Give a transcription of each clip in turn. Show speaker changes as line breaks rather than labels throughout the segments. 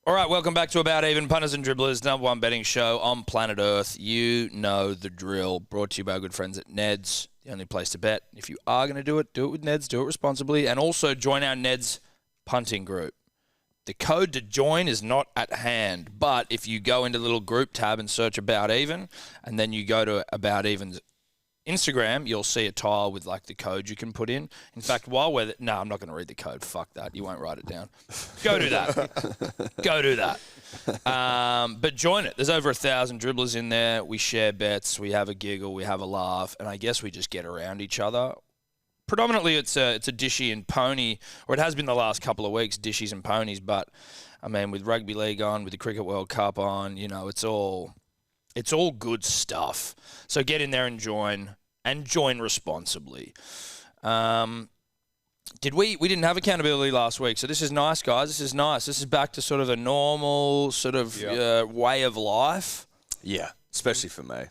All right, welcome back to About Even, Punters and Dribblers, number one betting show on planet Earth. You know the drill. Brought to you by our good friends at Ned's, the only place to bet. If you are going to do it with Ned's, do it responsibly. And also join our Ned's punting group. The code to join is not at hand, but if you go into the little group tab and search About Even, and then you go to About Even's Instagram, you'll see a tile with like the code you can put in. In fact, while we're no, I'm not going to read the code. Fuck that. You won't write it down. Go do that. Go do that. But join it. There's over 1,000 dribblers in there. We share bets. We have a giggle. We have a laugh, and I guess we just get around each other. Predominantly, it's a dishy and pony, or it has been the last couple of weeks, dishies and ponies. But I mean, with rugby league on, with the Cricket World Cup on, you know, it's all good stuff. So get in there and join responsibly. We didn't have accountability last week, so this is nice, guys. This is nice. This is back to sort of a normal sort of way of life.
Yeah, especially for me.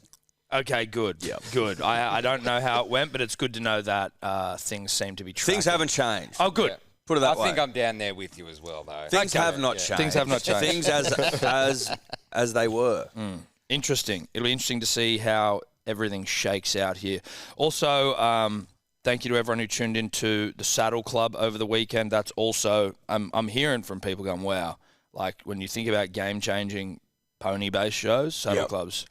Okay, good. Yeah, good. I don't know how it went, but it's good to know that things seem to be tracking.
Things haven't changed.
Oh, good.
Yeah. Put it that way.
I think I'm down there with you as well, though.
Things have not changed.
Things have not changed.
Things as they were.
Interesting. It'll be interesting to see how everything shakes out here. Also, thank you to everyone who tuned into the Saddle Club over the weekend. That's also, I'm hearing from people going, wow, like when you think about game-changing pony-based shows, Saddle Clubs.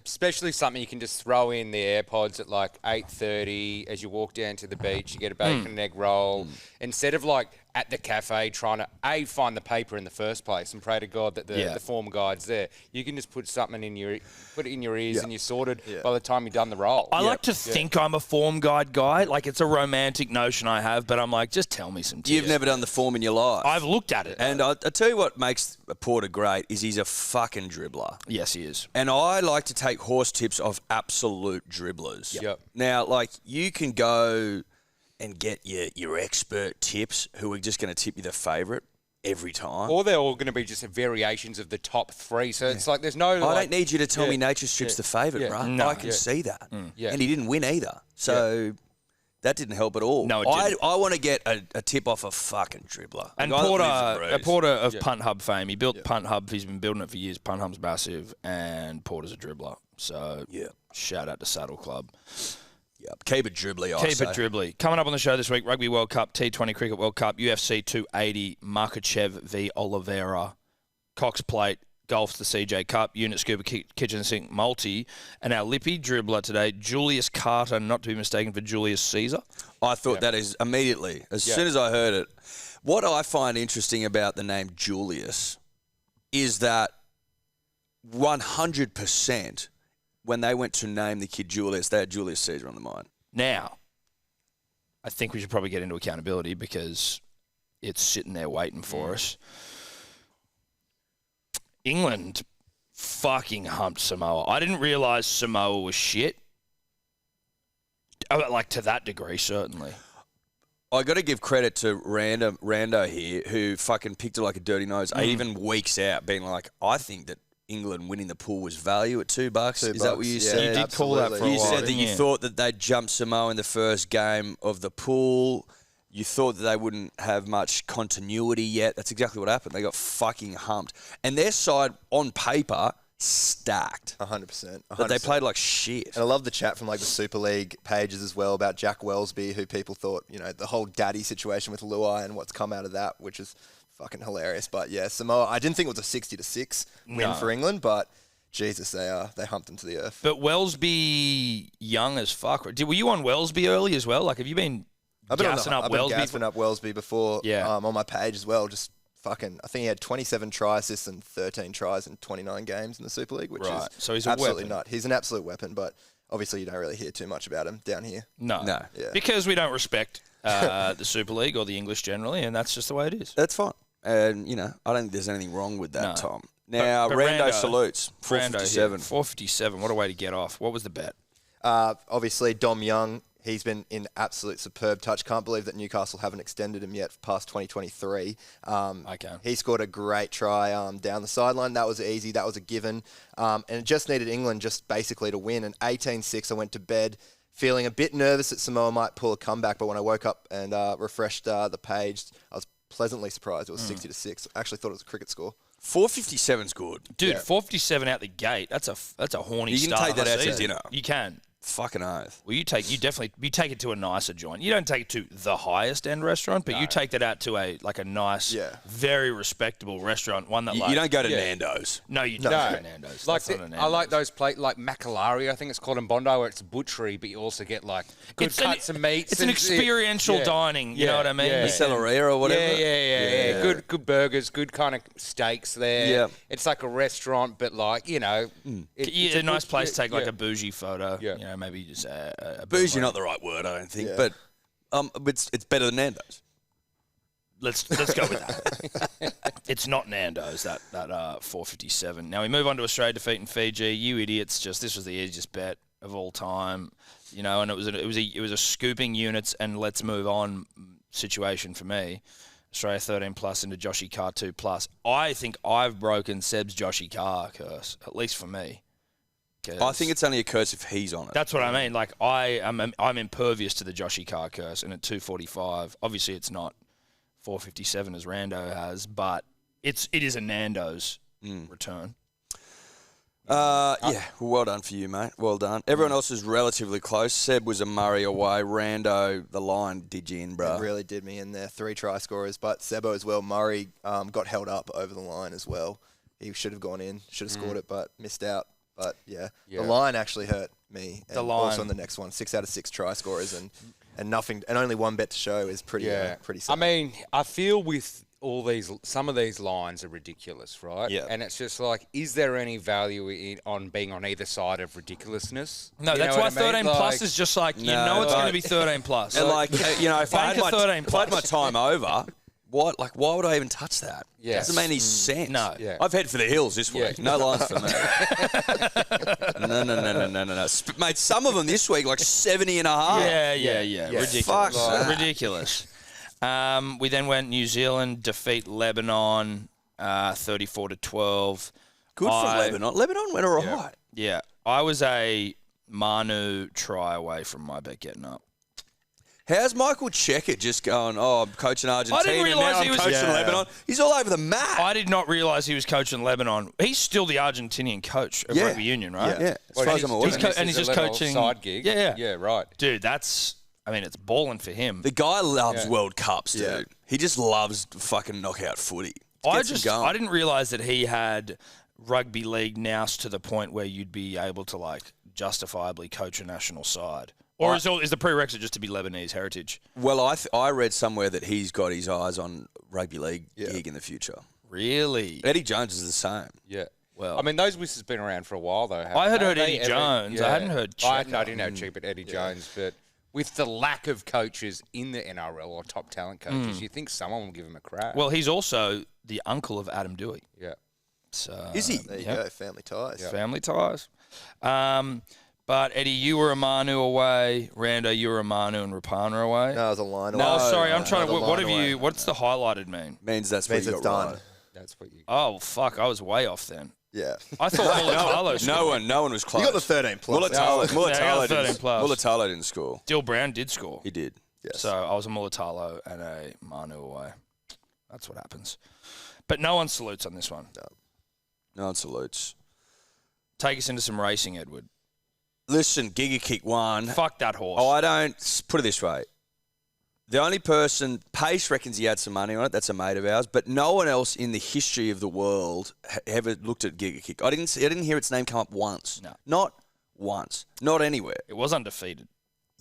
Especially something you can just throw in the AirPods at like 8:30 as you walk down to the beach. You get a bacon and egg roll. Instead of like at the cafe trying to find the paper in the first place and pray to God that the form guide's there. You can just put something in your ears and you're sorted by the time you've done the roll.
I like to think I'm a form guide guy. Like it's a romantic notion I have, but I'm like, just tell me some tips.
You've never done the form in your life.
I've looked at it.
And I tell you what makes Porter great is he's a fucking dribbler.
Yes, he is.
And I like to take horse tips of absolute dribblers.
Yep.
Now, like, you can go and get your expert tips who are just going to tip you the favourite every time.
Or they're all going to be just variations of the top three. So it's like there's no...
I don't need you to tell me Nature Strip's the favourite, right?
No.
I can see that.
Yeah.
And he didn't win either. So... That didn't help at all.
No, it didn't.
I want to get a tip off a fucking dribbler.
And Porter of Punt Hub fame. He built Punt Hub. He's been building it for years. Punt Hub's massive, and Porter's a dribbler. So shout out to Saddle Club.
Yep. Keep it dribbly, I
Keep
say.
it dribbly. Coming up on the show this week, Rugby World Cup, T20 Cricket World Cup, UFC 280, Makachev v. Oliveira, Cox Plate, Golf, the CJ Cup, Unit Scooper, Kitchen Sink Multi, and our lippy dribbler today, Julius Carter, not to be mistaken for Julius Caesar.
I thought that is immediately, as soon as I heard it. What I find interesting about the name Julius is that 100% when they went to name the kid Julius, they had Julius Caesar on the mind.
Now, I think we should probably get into accountability because it's sitting there waiting for us. England fucking humped Samoa. I didn't realise Samoa was shit. Like, to that degree, certainly.
I got to give credit to Rando here, who fucking picked it like a dirty nose, even weeks out, being like, I think that England winning the pool was value at $2. Is that what you said?
You did call that for a while.
You said that you thought that they'd jump Samoa in the first game of the pool. You thought that they wouldn't have much continuity yet. That's exactly what happened. They got fucking humped. And their side, on paper, stacked.
100%.
But they played like shit.
And I love the chat from like the Super League pages as well about Jack Wellesby, who people thought, you know, the whole daddy situation with Luai and what's come out of that, which is fucking hilarious. But yeah, Samoa, I didn't think it was a 60-6 win for England, but Jesus, they humped them to the earth.
But Wellesby, young as fuck. Were you on Wellesby early as well? Like, have you been...
I've been gassing up Wellesby before on my page as well. Just fucking, I think he had 27 try assists and 13 tries in 29 games in the Super League, which is
so he's
absolutely
a weapon.
He's an absolute weapon, but obviously you don't really hear too much about him down here.
No.
Yeah.
Because we don't respect the Super League or the English generally, and that's just the way it is.
That's fine. And, you know, I don't think there's anything wrong with that, Tom. Now, but Rando salutes. 457.
457. What a way to get off. What was the bet?
Obviously, Dom Young. He's been in absolute superb touch. Can't believe that Newcastle haven't extended him yet past 2023. He scored a great try down the sideline. That was easy. That was a given. And it just needed England just basically to win. And 18-6, I went to bed feeling a bit nervous that Samoa might pull a comeback. But when I woke up and refreshed the page, I was pleasantly surprised. It was 60-6. I actually thought it was a cricket score.
457's good.
Dude, 457 out the gate. That's a horny
You can
start.
take that
of the
out to
season.
dinner.
You can.
Fucking oath.
Well, you take it to a nicer joint. You don't take it to the highest end restaurant, but you take that out to a nice, very respectable restaurant. One that
You don't go to Nando's.
No, you don't go to Nando's.
Like
That's not a
I like
Nando's.
those like Macalari, I think it's called in Bondi, where it's a butchery, but you also get like good cuts of meats.
It's an experiential dining. You know what I mean?
Yeah.
Celeria or whatever.
Yeah. Good burgers, good kind of steaks there.
Yeah.
It's like a restaurant, but like,
It's a nice place to take like a bougie photo.
Yeah.
You know, maybe just a
Bougie, not the right word, I don't think, but it's better than Nando's.
Let's go with that. It's not Nando's that 457. Now we move on to Australia defeating Fiji. You idiots! This was the easiest bet of all time. You know, and it was a scooping units and let's move on situation for me. Australia 13 plus into Joshi Carr 2 plus. I think I've broken Seb's Joshi Carr curse, at least for me.
I think it's only a curse if he's on it.
That's what I mean. Like I'm impervious to the Joshi Carr curse, and at 245, obviously it's not 457 as Rando has, but it is a Nando's return.
Well done for you, mate. Well done. Everyone else is relatively close. Seb was a Murray away. Rando, the line did you in, bro.
It really did me in there. 3 try scorers, but Sebo as well. Murray got held up over the line as well. He should have gone in, should have scored it, but missed out. But the line actually hurt me. And
the line.
Also on the next one, 6 out of 6 try scorers and nothing, and only one bet to show is pretty sad.
I mean, I feel with some of these lines are ridiculous, right?
Yeah.
And it's just like, is there any value on being on either side of ridiculousness?
No,
You
that's
know
why
what I mean?
13 plus is just like, you know it's going to be 13 plus.
And if I
Bank a 13
had my
plus.
time over, why would I even touch that?
Yes.
Doesn't make any sense.
No.
Yeah.
I've headed for the hills this week.
Yeah.
No lines for me. No. Mate, some of them this week, like 70 and a half.
Yeah. Ridiculous.
Fuck that.
Ridiculous. We then went New Zealand, defeat Lebanon, 34-12.
Good for Lebanon. Lebanon went all right.
Yeah. I was a Manu try away from my bet getting up.
How's Michael Checker just going, I'm coaching Argentina,
I didn't realise
now
he
I'm
was-
coaching
Yeah.
Lebanon? He's all over the map.
I did not realise he was coaching Lebanon. He's still the Argentinian coach of rugby union, right?
Yeah. As far as I'm aware.
and he's just coaching
side gig.
Yeah.
Yeah, right.
Dude, it's balling for him.
The guy loves World Cups, dude. Yeah. He just loves fucking knockout footy.
I didn't realise that he had rugby league nous to the point where you'd be able to like justifiably coach a national side. Or is the prerequisite just to be Lebanese heritage?
Well, I read somewhere that he's got his eyes on rugby league gig in the future.
Really?
Eddie Jones is the same.
Yeah.
Well,
I mean, those whistles have been around for a while, though.
I had heard
they?
Eddie Jones. I hadn't heard Checker.
I didn't know Checker, but Eddie Jones. But with the lack of coaches in the NRL or top talent coaches, you think someone will give him a crack.
Well, he's also the uncle of Adam Dewey.
Yeah.
So,
is he?
There you go, family ties.
Yeah. Family ties. But, Eddie, you were a Manu away. Rando, you were a Manu and Rapana away.
No, it was a line away.
No, sorry, I'm trying to...
Another
What
line
have
away.
you... What's the highlighted mean?
Means that's
Means
what you
it's
got
done.
right.
That's what you...
Oh, fuck, I was way off then.
Yeah.
I thought Mulatalo scored.
No one was close.
You got the 13 plus.
Mulatalo didn't score.
Dill Brown did score.
He did.
Yes.
So I was a Mulatalo and a Manu away. That's what happens. But no one salutes on this one.
No one salutes.
Take us into some racing, Edward.
Listen, Giga Kick won.
Fuck that horse.
Oh, I don't... Put it this way. The only person... Pace reckons he had some money on it. That's a mate of ours. But no one else in the history of the world ever looked at Giga Kick. I didn't hear its name come up once.
No.
Not once. Not anywhere.
It was undefeated.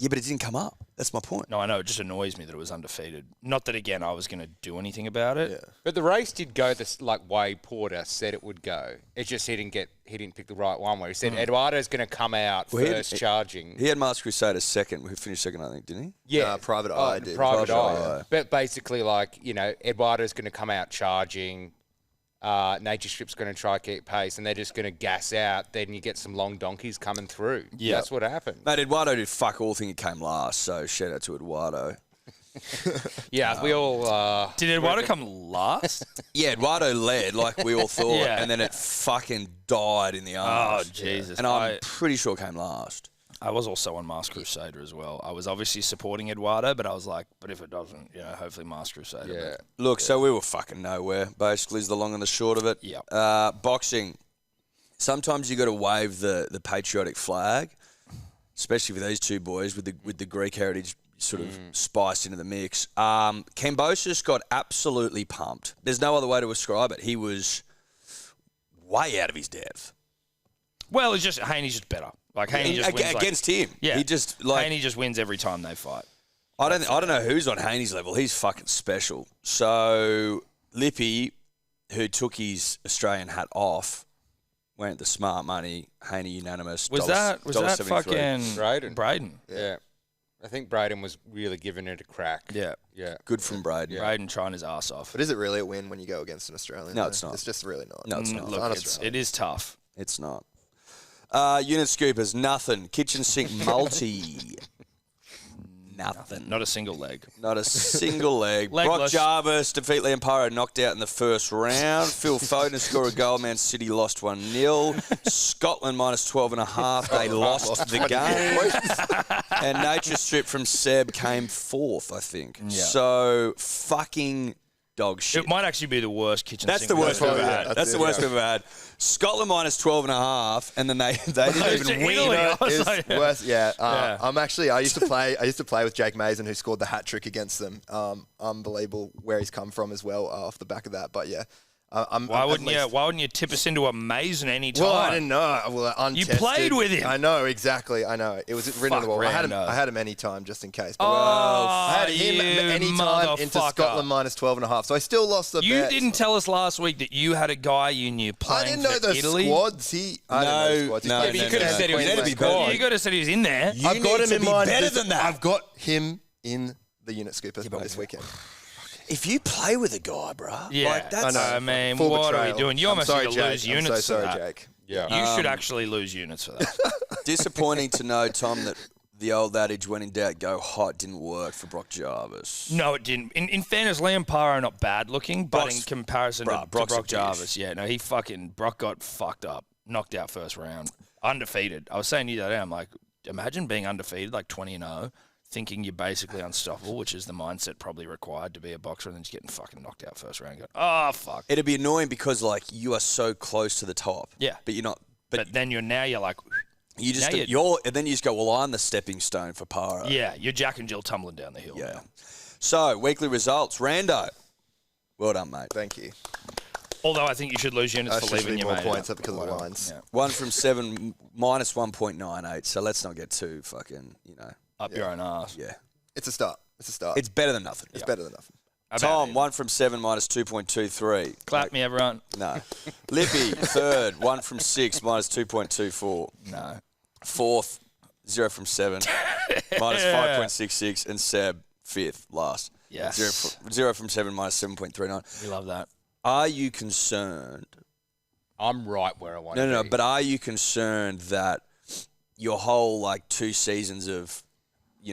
Yeah, but it didn't come up. That's my point.
No, I know. It just annoys me that it was undefeated. Not that, again, I was going to do anything about it.
Yeah.
But the race did go this way Porter said it would go. It's just he didn't pick the right one where he said Eduardo's going to come out first charging.
He had Mars Crusader second. Who finished second, I think, didn't he?
Yeah.
Private Eye did.
Private Eye.
Eye.
But basically, Eduardo's going to come out charging. Nature Strip's going to try to keep pace, and they're just going to gas out. Then you get some long donkeys coming through.
Yeah.
That's what happened.
Mate, Eduardo did fuck all. Think he came last, so shout out to Eduardo.
Yeah, we all...
Did Eduardo come last?
Yeah, Eduardo led like we all thought,
Yeah.
and then it fucking died in the
Oh,
arms.
Jesus.
And I'm pretty sure it came last.
I was also on Masked Crusader as well. I was obviously supporting Eduardo, but I was like, but if it doesn't, hopefully Masked Crusader.
Yeah.
Look, so we were fucking nowhere, basically, is the long and the short of it.
Yeah.
Boxing, sometimes you got to wave the patriotic flag, especially for these two boys with the Greek heritage sort of spiced into the mix. Kambosos got absolutely pumped. There's no other way to describe it. He was way out of his depth.
Well, it's just Haney's just better. Like Haney just wins
against him.
Yeah,
he just
Haney just wins every time they fight.
I don't know who's on Haney's level. He's fucking special. So Lippy, who took his Australian hat off, went the smart money. Haney unanimous.
Was that fucking
Braden? Yeah. I think Braden was really giving it a crack.
Yeah.
Yeah.
Good from Braden.
Yeah. Braden trying his ass off.
But is it really a win when you go against an Australian?
No, it's not.
It's just really not.
No, it's not.
Look, it is tough.
It's not. Unit Scoopers, nothing. Kitchen sink multi. Nothing.
Not a single leg.
Not a single leg. Brock
Legless.
Jarvis defeat Lamparo, knocked out in the first round. Phil Foden score a goal. Man City lost 1-0. Scotland minus 12.5. They lost the game. And Nature Strip from Seb came fourth, I think.
Yeah.
So fucking dog shit.
It might actually be the worst kitchen
That's
sink
the worst we've ever had.
That's
That's the worst we've ever had. Scotland minus 12.5, and then they didn't even win.
It's worse. Yeah. I used to play with Jake Mason, who scored the hat trick against them. Unbelievable where he's come from as well off the back of that. But yeah.
Why wouldn't you tip us into a Mason any time?
Well, I didn't know. Well, untested.
You played with him.
I know exactly. I know it was written on the wall. I had him any time just in case. But I had him any time into Scotland minus 12.5. So I still lost the bet.
You didn't tell us last week that you had a guy you knew playing
I didn't know the
Italy.
squads. I didn't know the squads.
No,
He played
you
for
could have
Queensland,
said he was
Queensland.
meant to be better.
You could have said he was in there.
I've got him in mind.
Better than that.
I've got him in the Unit Scooper this weekend.
If you play with a guy, bruh.
Yeah,
like, that's,
I mean,
Full
what are we
betrayal.
doing? You almost
sorry,
need to lose
Jake.
units
I'm so sorry,
for that.
Jake.
Yeah.
You should actually lose units for that.
disappointing to know, Tom, that the old adage, when in doubt, go hot, didn't work for Brock Jarvis.
No, it didn't. In fairness, Liam Parra not bad looking, but
Brock's-
in comparison to
Brock's
Brock
a
Jarvis, Brock got fucked up, knocked out first round, undefeated. I was saying to you the other day, I'm like, imagine being undefeated, like 20-0, thinking you're basically unstoppable, which is the mindset probably required to be a boxer, and then just getting fucking knocked out first round. Going, oh fuck.
It'd be annoying because, like, you are so close to the top.
Yeah.
But you're not.
But then you're like,
You just and then you just go, well, I'm the stepping stone for Para.
yeah, you're Jack and Jill tumbling down the hill.
Yeah.
Now.
So weekly results, Rando. Well done, mate.
Thank you.
Although I think you should lose units
I
for
should
leaving
need
your
more
mate
points
out.
because of the lines.
Yeah.
1 from 7, minus 1.98. So let's not get too fucking,
Up your own ass.
yeah.
It's a start.
It's better than nothing.
It's better than nothing.
Tom, 1 from 7, minus 2.23.
Clap me, everyone.
No. Lippy, third, 1 from 6, minus 2.24.
No.
Fourth, 0 from 7, minus 5.66. And Seb, fifth, last.
Yes.
0 from 7, minus 7.39.
We love that.
Are you concerned?
I'm right where I want to be.
No, but are you concerned that your whole, 2 seasons of,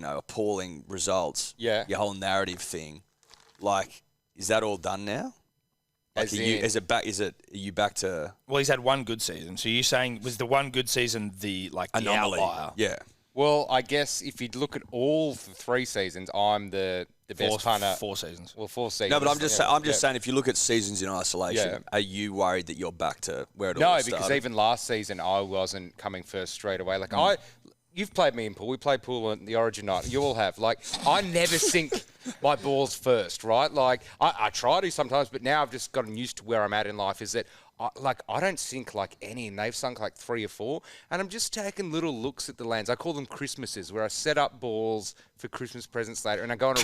appalling results,
Yeah.
your whole narrative thing, is that all done now? Are you back to
Well, he's had one good season. So you're saying, was the one good season the
anomaly?
outlier?
Yeah.
Well, I guess if you look at all the 3 seasons, I'm the best punter.
4 seasons.
Well, 4 seasons.
No, but I'm just
yeah.
saying, if you look at seasons in isolation,
Yeah.
are you worried that you're back to where it all
No,
started?
because even last season I wasn't coming first straight away. You've played me in pool. We played pool on the Origin night. You all have. I never sink my balls first, right? I try to sometimes, but now I've just gotten used to where I'm at in life. Is that I don't sink any, and they've sunk 3 or 4, and I'm just taking little looks at the lands. I call them Christmases, where I set up balls for Christmas presents later, and I go on a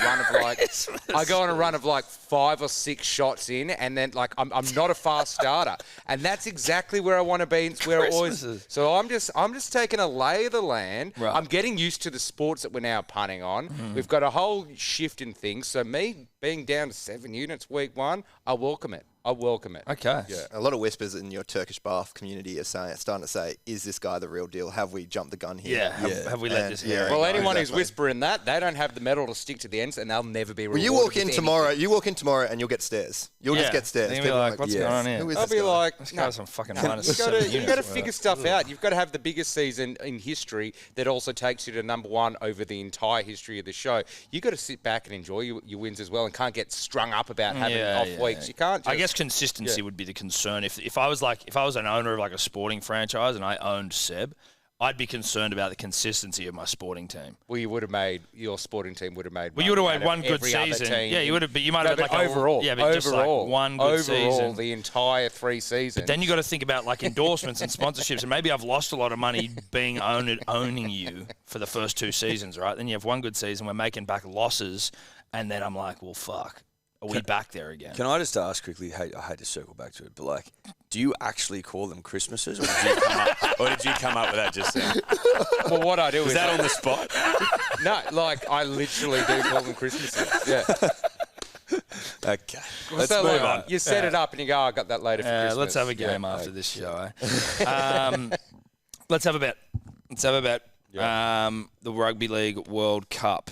run of 5 or 6 shots in, and then I'm not a fast starter, and that's exactly where I want to be. It's where I always. So I'm just taking a lay of the land.
Right.
I'm getting used to the sports that we're now punting on. Mm. We've got a whole shift in things. So me being down to 7 units week 1, I welcome it. I welcome it.
Okay.
Yeah.
A lot of whispers in your Turkish bath community are starting to say, is this guy the real deal? Have we jumped the gun here?
Yeah. Have we let this hair?
Well, anyone who's
exactly.
whispering that, they don't have the metal to stick to the ends, and they'll never be rewarded.
Well, you walk
with
in tomorrow.
anything.
You walk in tomorrow, and you'll get stares. You'll just get stares.
They'll be
People are
like, what's
yes.
going on here?
Who is
I'll
this
be
guy?
like,
This
no.
guy's some fucking minus.
You've got to figure stuff out. You've got to have the biggest season in history that also takes you to number one over the entire history of the show. You've got to sit back and enjoy your wins as well, and can't get strung up about having off weeks. You can't.
I guess consistency would be the concern. If I was an owner of like a sporting franchise and I owned Seb, I'd be concerned about the consistency of my sporting team.
Well, your sporting team would have made.
Well, you would have
money
had
out
one
of
good
every other
season.
team.
Yeah, you would have. But you might have had like
overall.
just like one good season.
The entire 3 seasons.
But then you got to think about like endorsements and sponsorships, and maybe I've lost a lot of money being owning you for the first 2 seasons, right? Then you have one good season, we're making back losses, and then I'm like, well, fuck. Are we back there again?
Can I just ask quickly? I hate to circle back to it, but like, do you actually call them Christmases, or did you come up with that just then?
Well, what I do is
that on the spot?
No, like I literally do call them Christmases. Yeah.
Okay.
Let's move on. You set it up and you go, I got that later for Christmas.
Let's have a game after this show. Let's have a bet. The Rugby League World Cup.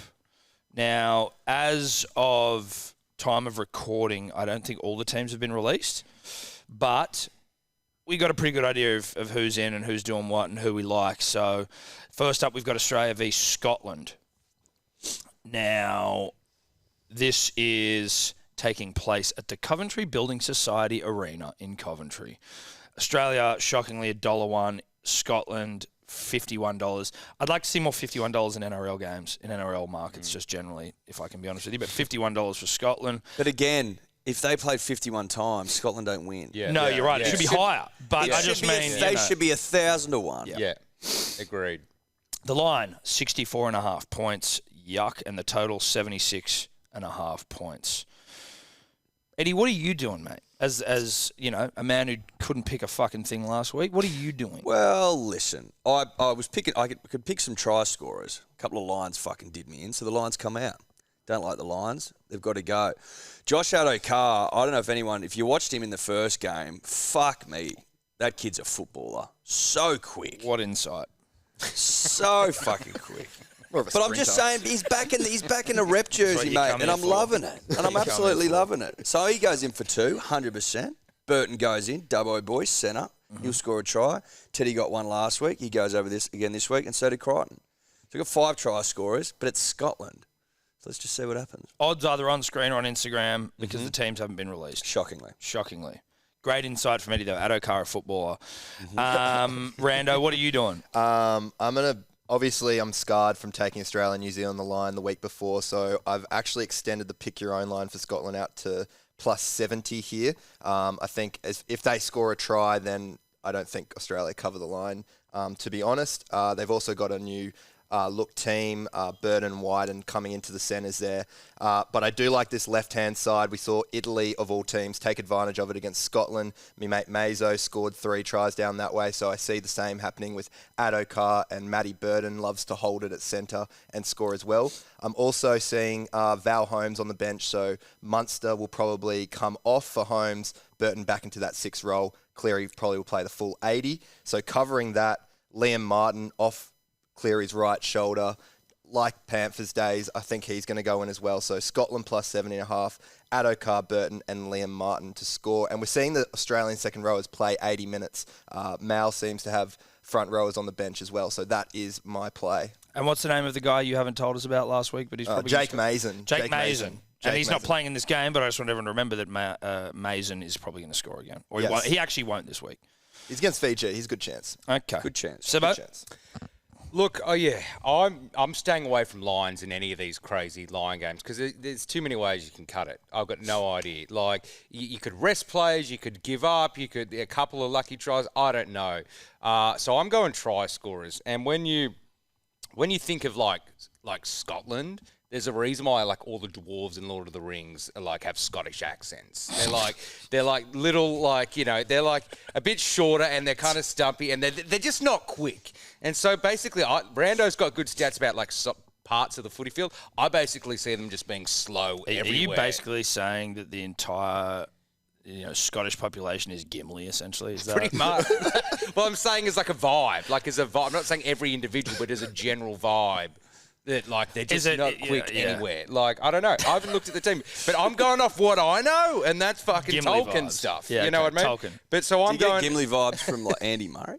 Now, as of time of recording, I don't think all the teams have been released, but we got a pretty good idea of who's in and who's doing what and who we like. So, first up, we've got Australia v Scotland. Now, this is taking place at the Coventry Building Society Arena in Coventry. Australia, shockingly, $1.01. Scotland, $51. I'd like to see more $51 in NRL games, in NRL markets, just generally, if I can be honest with you. But $51 for Scotland.
But again, if they played 51 times, Scotland don't win.
Yeah.
No, you're right.
Yeah.
It should be higher. But I just mean
they should be 1,000 to 1.
Yeah. Agreed.
The line, 64.5 points. Yuck. And the total, 76.5 points. Eddie, what are you doing, mate? As you know, a man who couldn't pick a fucking thing last week, what are you doing?
Well, listen, I could pick some try scorers. A couple of lines fucking did me in, so the lines come out. Don't like the lines. They've got to go. Josh Addo-Carr, I don't know if you watched him in the first game, fuck me. That kid's a footballer. So quick.
What insight?
So fucking quick.
But
I'm just saying, he's back in the rep jersey, mate, and I'm loving it. And I'm absolutely loving it. So he goes in for 2, 100%. Burton goes in, Dubbo boy, centre. He'll score a try. Teddy got one last week. He goes over this again this week, and so did Crichton. So we've got 5 try scorers, but it's Scotland. So let's just see what happens.
Odds either on screen or on Instagram because the teams haven't been released.
Shockingly.
Great insight from Eddie, though. Addo-Carr, a footballer. Rando, what are you doing?
Obviously, I'm scarred from taking Australia and New Zealand the line the week before, so I've actually extended the pick your own line for Scotland out to plus 70 here. I think if they score a try, then I don't think Australia cover the line, to be honest. They've also got a new look team, Burton and Wyden coming into the centres there. But I do like this left-hand side. We saw Italy, of all teams, take advantage of it against Scotland. Me mate Mazo scored 3 tries down that way, so I see the same happening with Addo-Carr, and Matty Burton loves to hold it at centre and score as well. I'm also seeing Val Holmes on the bench, so Munster will probably come off for Holmes, Burton back into that 6 role. Cleary probably will play the full 80. So covering that, Liam Martin off Cleary's right shoulder. Like Panthers days, I think he's going to go in as well. So Scotland plus 7.5, Addo-Carr, Burton and Liam Martin to score. And we're seeing the Australian second rowers play 80 minutes. Mal seems to have front rowers on the bench as well. So that is my play.
And what's the name of the guy you haven't told us about last week? But he's probably
Jake Mason.
Jake Mason. And he's not playing in this game, but I just want everyone to remember that Mason is probably going to score again. Or he actually won't this week.
He's against Fiji. He's a good chance.
Okay.
Good chance.
Sebo?
Good chance.
Look, I'm staying away from lines in any of these crazy line games because there's too many ways you can cut it. I've got no idea. Like, you could rest players, you could give up, you could a couple of lucky tries. I don't know. So I'm going try scorers. And when you think of like Scotland, there's a reason why like all the dwarves in Lord of the Rings have Scottish accents. They're like little they're like a bit shorter and they're kind of stumpy and they're just not quick. And so basically, Brando's got good stats about parts of the footy field. I basically see them just being slow everywhere.
Are you basically saying that the entire Scottish population is Gimli, essentially. Is that
Pretty much. Well, I'm saying it's like a vibe. Like, as a vibe. I'm not saying every individual, but as a general vibe. That, like, they're just not quick anywhere. Like, I don't know. I haven't looked at the team. But I'm going off what I know, and that's fucking
Gimli
Tolkien
vibes.
stuff.
Yeah,
you know
okay,
what I mean?
Tolkien.
But so I'm
Do you
going...
get Gimli vibes from like Andy Murray?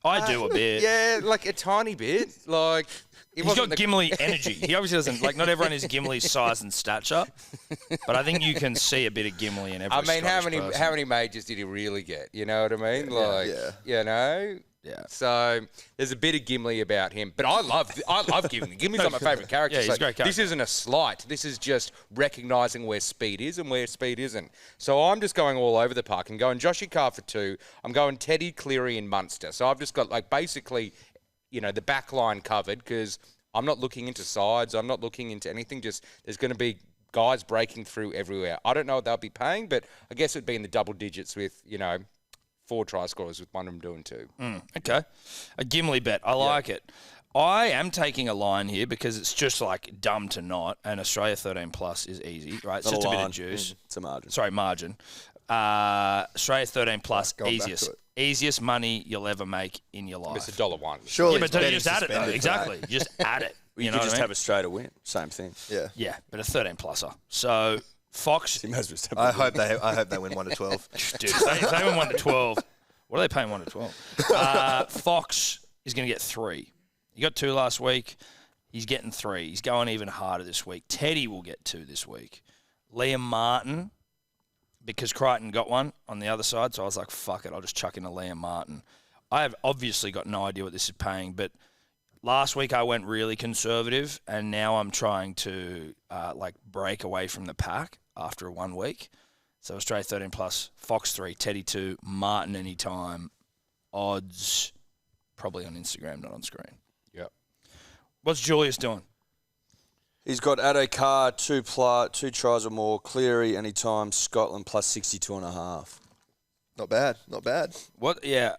I do a bit.
Yeah, like a tiny bit. Like...
He's got Gimli energy. He obviously doesn't, like, not everyone is Gimli's size and stature, but I think you can see a bit of Gimli in every
Scottish
person.
how many majors did he really get? You know what I mean? Like, you know?
Yeah.
So there's a bit of Gimli about him, but I love Gimli. Gimli's not my favourite character.
Yeah, he's a great character.
This isn't a slight. This is just recognising where speed is and where speed isn't. So I'm just going all over the park and going Joshy Carr for 2. I'm going Teddy, Cleary and Munster. So I've just got, like, basically, the back line covered because I'm not looking into sides. I'm not looking into anything. Just there's going to be guys breaking through everywhere. I don't know what they'll be paying, but I guess it'd be in the double digits with, 4 try scorers with one of them doing 2.
Okay. A Gimli bet. I like it. I am taking a line here because it's just, like, dumb to not, and Australia 13 plus is easy, right? It's
Not
just
a
a bit
line.
of juice.
It's a margin.
Sorry, margin. Australia 13 plus,
Going back
easiest.
to it.
Easiest money you'll ever make in your life.
It's $1.
Surely
Yeah, but
it's
don't you
betting
just add it, though.
suspended for
Exactly. You just add it.
You
know
could
what
just
I mean?
have Australia win. Same thing.
that. Yeah.
Yeah, but a 13 pluser. So Fox,
You may as well just have
I
a win.
hope they win 1 to 12.
dude, if they win 1 to 12, what are they paying 1 to 12? Fox is going to get 3. He got 2 last week. He's getting 3. He's going even harder this week. Teddy will get 2 this week. Liam Martin, because Crichton got 1 on the other side, so I was like, fuck it, I'll just chuck in a Liam Martin. I have obviously got no idea what this is paying, but last week I went really conservative, and now I'm trying to break away from the pack after 1 week. So Australia 13 plus, Fox 3, Teddy 2, Martin anytime. Odds probably on Instagram, not on screen.
Yep.
What's Julius doing?
He's got Ado Carr, 2 tries or more. Cleary anytime. Scotland plus 62.5.
Not bad. Not bad.
What? Yeah,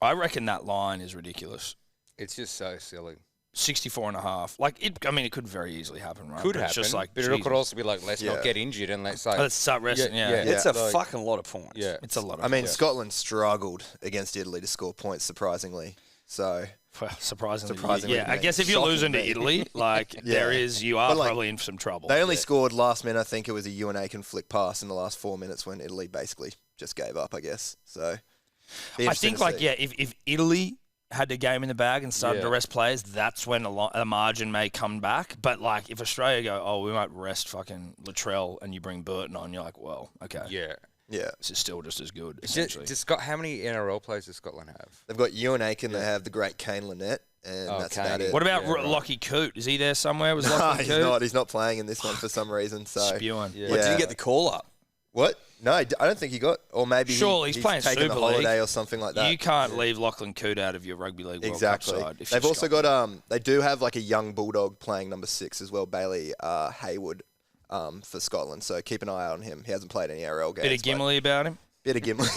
I reckon that line is ridiculous.
It's just so silly.
64.5. Like, it could very easily happen, right?
Could
But
happen,
it's just like,
but it
Jesus.
could also be like, let's not
Yeah.
get injured and let's like...
Let's start resting, yeah.
It's a
like-
fucking lot of points.
Yeah.
It's a lot of
I mean,
yeah.
Scotland struggled against Italy to score points, surprisingly. So,
Well, surprisingly.
Surprisingly,
yeah. I
mate.
guess if you're
Shocking,
losing to
mate.
Italy, like, you are
But, like,
probably in some trouble.
they only scored last minute. I think it was a Ewan Aiken flick pass in the last 4 minutes when Italy basically just gave up, I guess. So, be
I
interesting
think,
to
like,
see.
yeah, if Italy had the game in the bag and started
Yeah.
to rest players, that's when a margin may come back. But, like, if Australia go, oh, we might rest fucking Latrell and you bring Burton on, you're like, well, okay.
Yeah.
Yeah.
This is still just as good, essentially.
How many NRL players does Scotland have?
They've got Ewan Aiken, they have the great Kane Lynette, and
Oh,
that's
Kane.
about it.
What about
Yeah, right.
Lockie Coote? Is he there somewhere? Was
No,
Lockie
he's
Coote?
not. He's not playing in this one for some reason. So,
Spewing.
Yeah.
What, did
Yeah.
he get the call up?
what? No, I don't think he got. Or maybe
Surely he's playing
taken
Super
a
League.
holiday or something like that.
You can't leave Lachlan Coote out of your Rugby League World
Exactly.
Cup side. if
They've
you're
also
Scotland.
got they do have like a young bulldog playing number 6 as well, Bailey Haywood, for Scotland. So keep an eye out on him. He hasn't played any NRL games.
Bit of Gimli about him.
Bit of Gimli.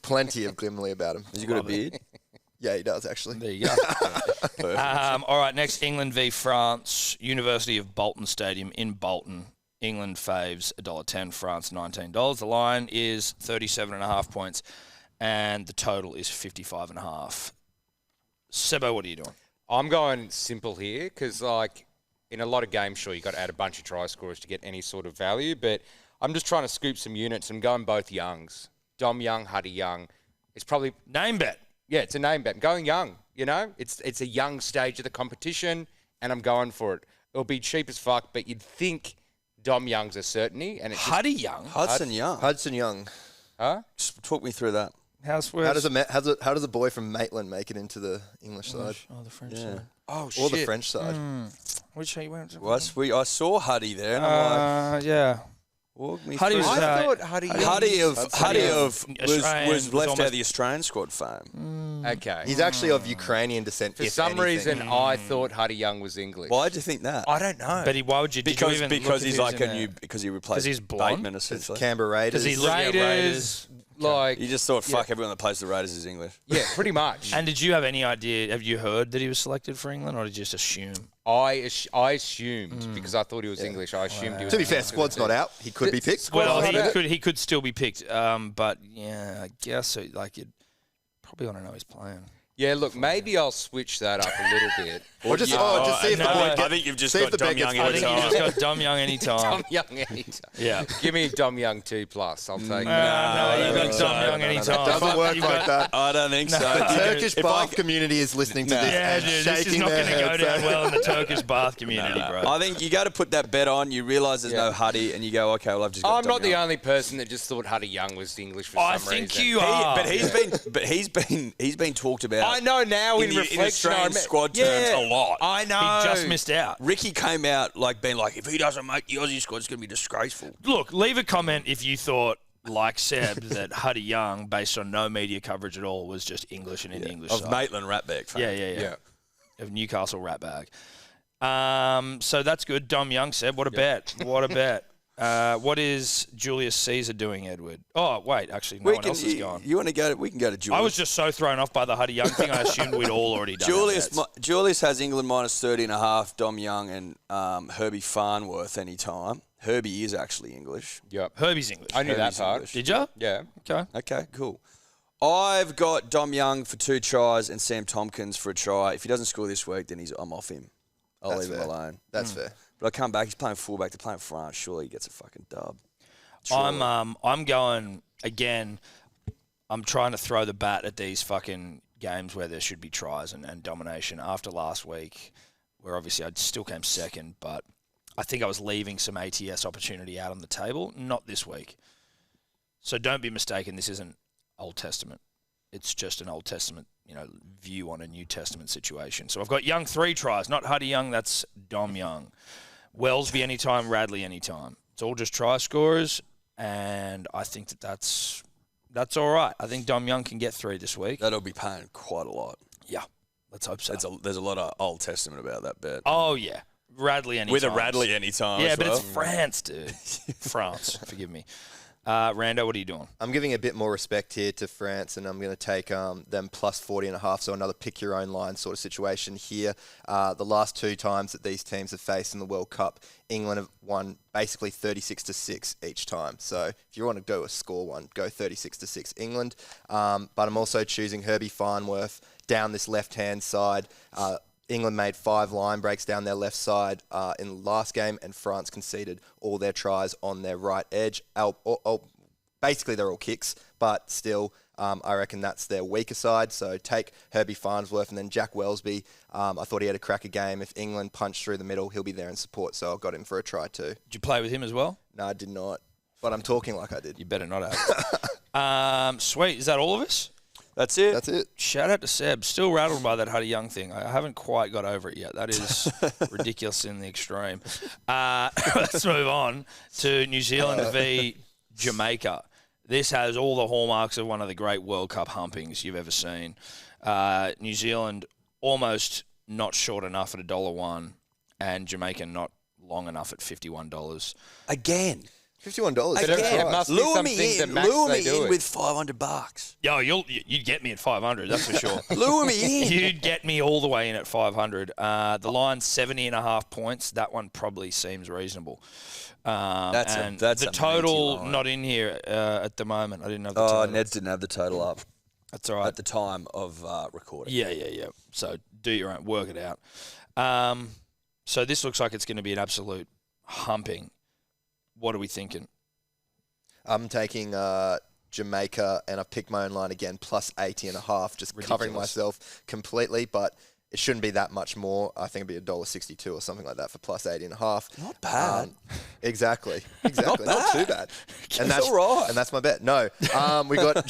Plenty of Gimli about him.
Has he got a beard?
Yeah, he does actually.
There you go. All right, next, England v France, University of Bolton Stadium in Bolton. England faves $1.10, France $19. The line is 37.5 points, and the total is 55.5. Sebo, what are you doing?
I'm going simple here because, like, in a lot of games, sure, you got to add a bunch of try scorers to get any sort of value, but I'm just trying to scoop some units. I'm going both Youngs. Dom Young, Huddy Young. It's probably...
Name bet.
Yeah, it's a name bet. I'm going Young, you know? It's a young stage of the competition, and I'm going for it. It'll be cheap as fuck, but you'd think Dom Young's a certainty, and it's just...
Huddy Young.
Hudson Young.
Hudson Young.
Huh?
Just talk me through that.
How
How does a boy from Maitland make it into the English side?
Oh, the French
Yeah.
side.
Oh, shit.
Or the French side?
Which you went to?
I saw Huddy there, and I'm like,
Yeah.
walk me
Huddy
through.
was,
I thought Huddy Young...
Huddy of
Australian
was
was
left out
almost-
of the Australian squad fame.
Okay.
He's actually of Ukrainian descent.
For
if
some
anything.
reason, I thought Huddy Young was English.
Why do you think that?
I don't know.
But why would you? Did you even look
Because
if
he's
he was
like
in
a
there?
new because he replaced
he's blonde?
Bateman
It's
essentially.
Canberra Raiders.
Does he look at
Raiders, like...
You just thought, fuck, everyone that plays the Raiders is English.
Yeah, pretty much.
And did you have any idea? Have you heard that he was selected for England, or did you just assume?
I assumed, because I thought he was English, I assumed he was
To be fair,
English.
squad's not out. He could be picked.
Well, he could still be picked. But yeah, I guess like you'd probably want to know he's playing.
Yeah, look, maybe I'll switch that up a little bit.
Or just see if the
no,
bet
I think you've just
see if
got
the
Dom
bet
Young
gets
I think you just got Dom Young anytime.
Dom Young anytime.
Yeah.
Give me Dom Young 2+. I'll take that.
No, you got
so.
Dom Young anytime.
Doesn't work like that.
I don't think so.
The Turkish
If
Bath community is listening to this
Yeah,
and
dude, this is
shaking
not
their
going to go
heads.
down well in the Turkish Bath community, bro.
I think you go to put that bet on, you realise there's no Huddy, and you go, okay, well, I've just got
I'm
Dom
not the
Young.
only person that just thought Huddy Young was English for
I
some
think
reason.
you are.
But he's been talked about.
I know now in reflection.
Australian squad terms a lot.
I know.
He just missed out.
Ricky came out being like, if he doesn't make the Aussie squad, it's going to be disgraceful.
Look, leave a comment if you thought, like Seb, that Huddy Young, based on no media coverage at all, was just English and in the English
Of
side.
Maitland Ratbeck. fame.
Yeah. Of Newcastle Ratbag. So that's good. Dom Young, Seb. What a bet. What a bet. What is Julius Caesar doing, Edward? Oh, wait, actually, no one else is gone.
You want to go? We can go to Julius.
I was just so thrown off by the Huddy Young thing, I assumed we'd all already done that.
Julius has England minus 30.5, Dom Young and Herbie Farnworth anytime. Herbie is actually English.
Yep.
Herbie's English.
I knew that
Herbie's
part.
English.
Did you?
Yeah.
Okay.
Okay, cool. I've got Dom Young for 2 tries and Sam Tompkins for a try. If he doesn't score this week, then I'm off him. I'll
That's
leave him
fair.
alone.
That's fair.
But I come back. He's playing fullback. They're playing France. Surely he gets a fucking dub.
I'm going again. I'm trying to throw the bat at these fucking games where there should be tries and domination. After last week, where obviously I still came second, but I think I was leaving some ATS opportunity out on the table. Not this week. So don't be mistaken. This isn't Old Testament. It's just an Old Testament, view on a New Testament situation. So I've got Young 3 tries, not Huddy Young. That's Dom Young. Wellsby anytime, Radley anytime. It's all just try scorers. And I think that's all right. I think Dom Young can get 3 this week.
That'll be paying quite a lot.
Yeah, let's hope so.
There's a lot of Old Testament about that bet.
Oh, yeah. Radley anytime.
With a Radley anytime.
Yeah,
as
but
well.
it's France, dude. France, forgive me. Rando, what are you doing?
I'm giving a bit more respect here to France, and I'm going to take them plus 40.5, so another pick your own line sort of situation here. The last 2 times that these teams have faced in the World Cup, England have won basically 36-6 each time. So if you want to go a score one, go 36-6 England. But I'm also choosing Herbie Farnworth down this left-hand side. England made 5 line breaks down their left side in the last game, and France conceded all their tries on their right edge. Basically, they're all kicks, but still, I reckon that's their weaker side. So take Herbie Farnsworth and then Jack Wellsby. I thought he had a cracker game. If England punched through the middle, he'll be there in support. So I got him for a try too.
Did you play with him as well?
No, I did not. But I'm talking like I did.
You better not have. Sweet. Is that all of us?
That's it.
That's it.
Shout out to Seb. Still rattled by that Huddy Young thing. I haven't quite got over it yet. That is ridiculous in the extreme. Let's move on to New Zealand v Jamaica. This has all the hallmarks of one of the great World Cup humpings you've ever seen. New Zealand almost not short enough at $1.01, and Jamaica not long enough at $51.
Again.
$51.
It must be
Lure
something
me
that
in.
Max
Lure
they
me
do
in
it.
with $500.
Yo, you'd get me at 500, that's for sure.
Lure me in.
You'd get me all the way in at 500. The line's 70.5 points. That one probably seems reasonable.
That's
and
a
the
meaty
total
line.
not in here at the moment. I didn't have the
Oh,
total.
Neds didn't have the total up
That's all right.
at the time of recording.
Yeah. So do your own, work it out. So this looks like it's going to be an absolute humping. What are we thinking?
I'm taking Jamaica, and I've picked my own line again, plus 80.5, just covering
Ridiculous.
myself completely, but it shouldn't be that much more. I think it'd be $1.62 or something like that for plus 80.5.
Not bad.
Exactly. Not too bad. And that's
all right.
And that's my bet. No, we got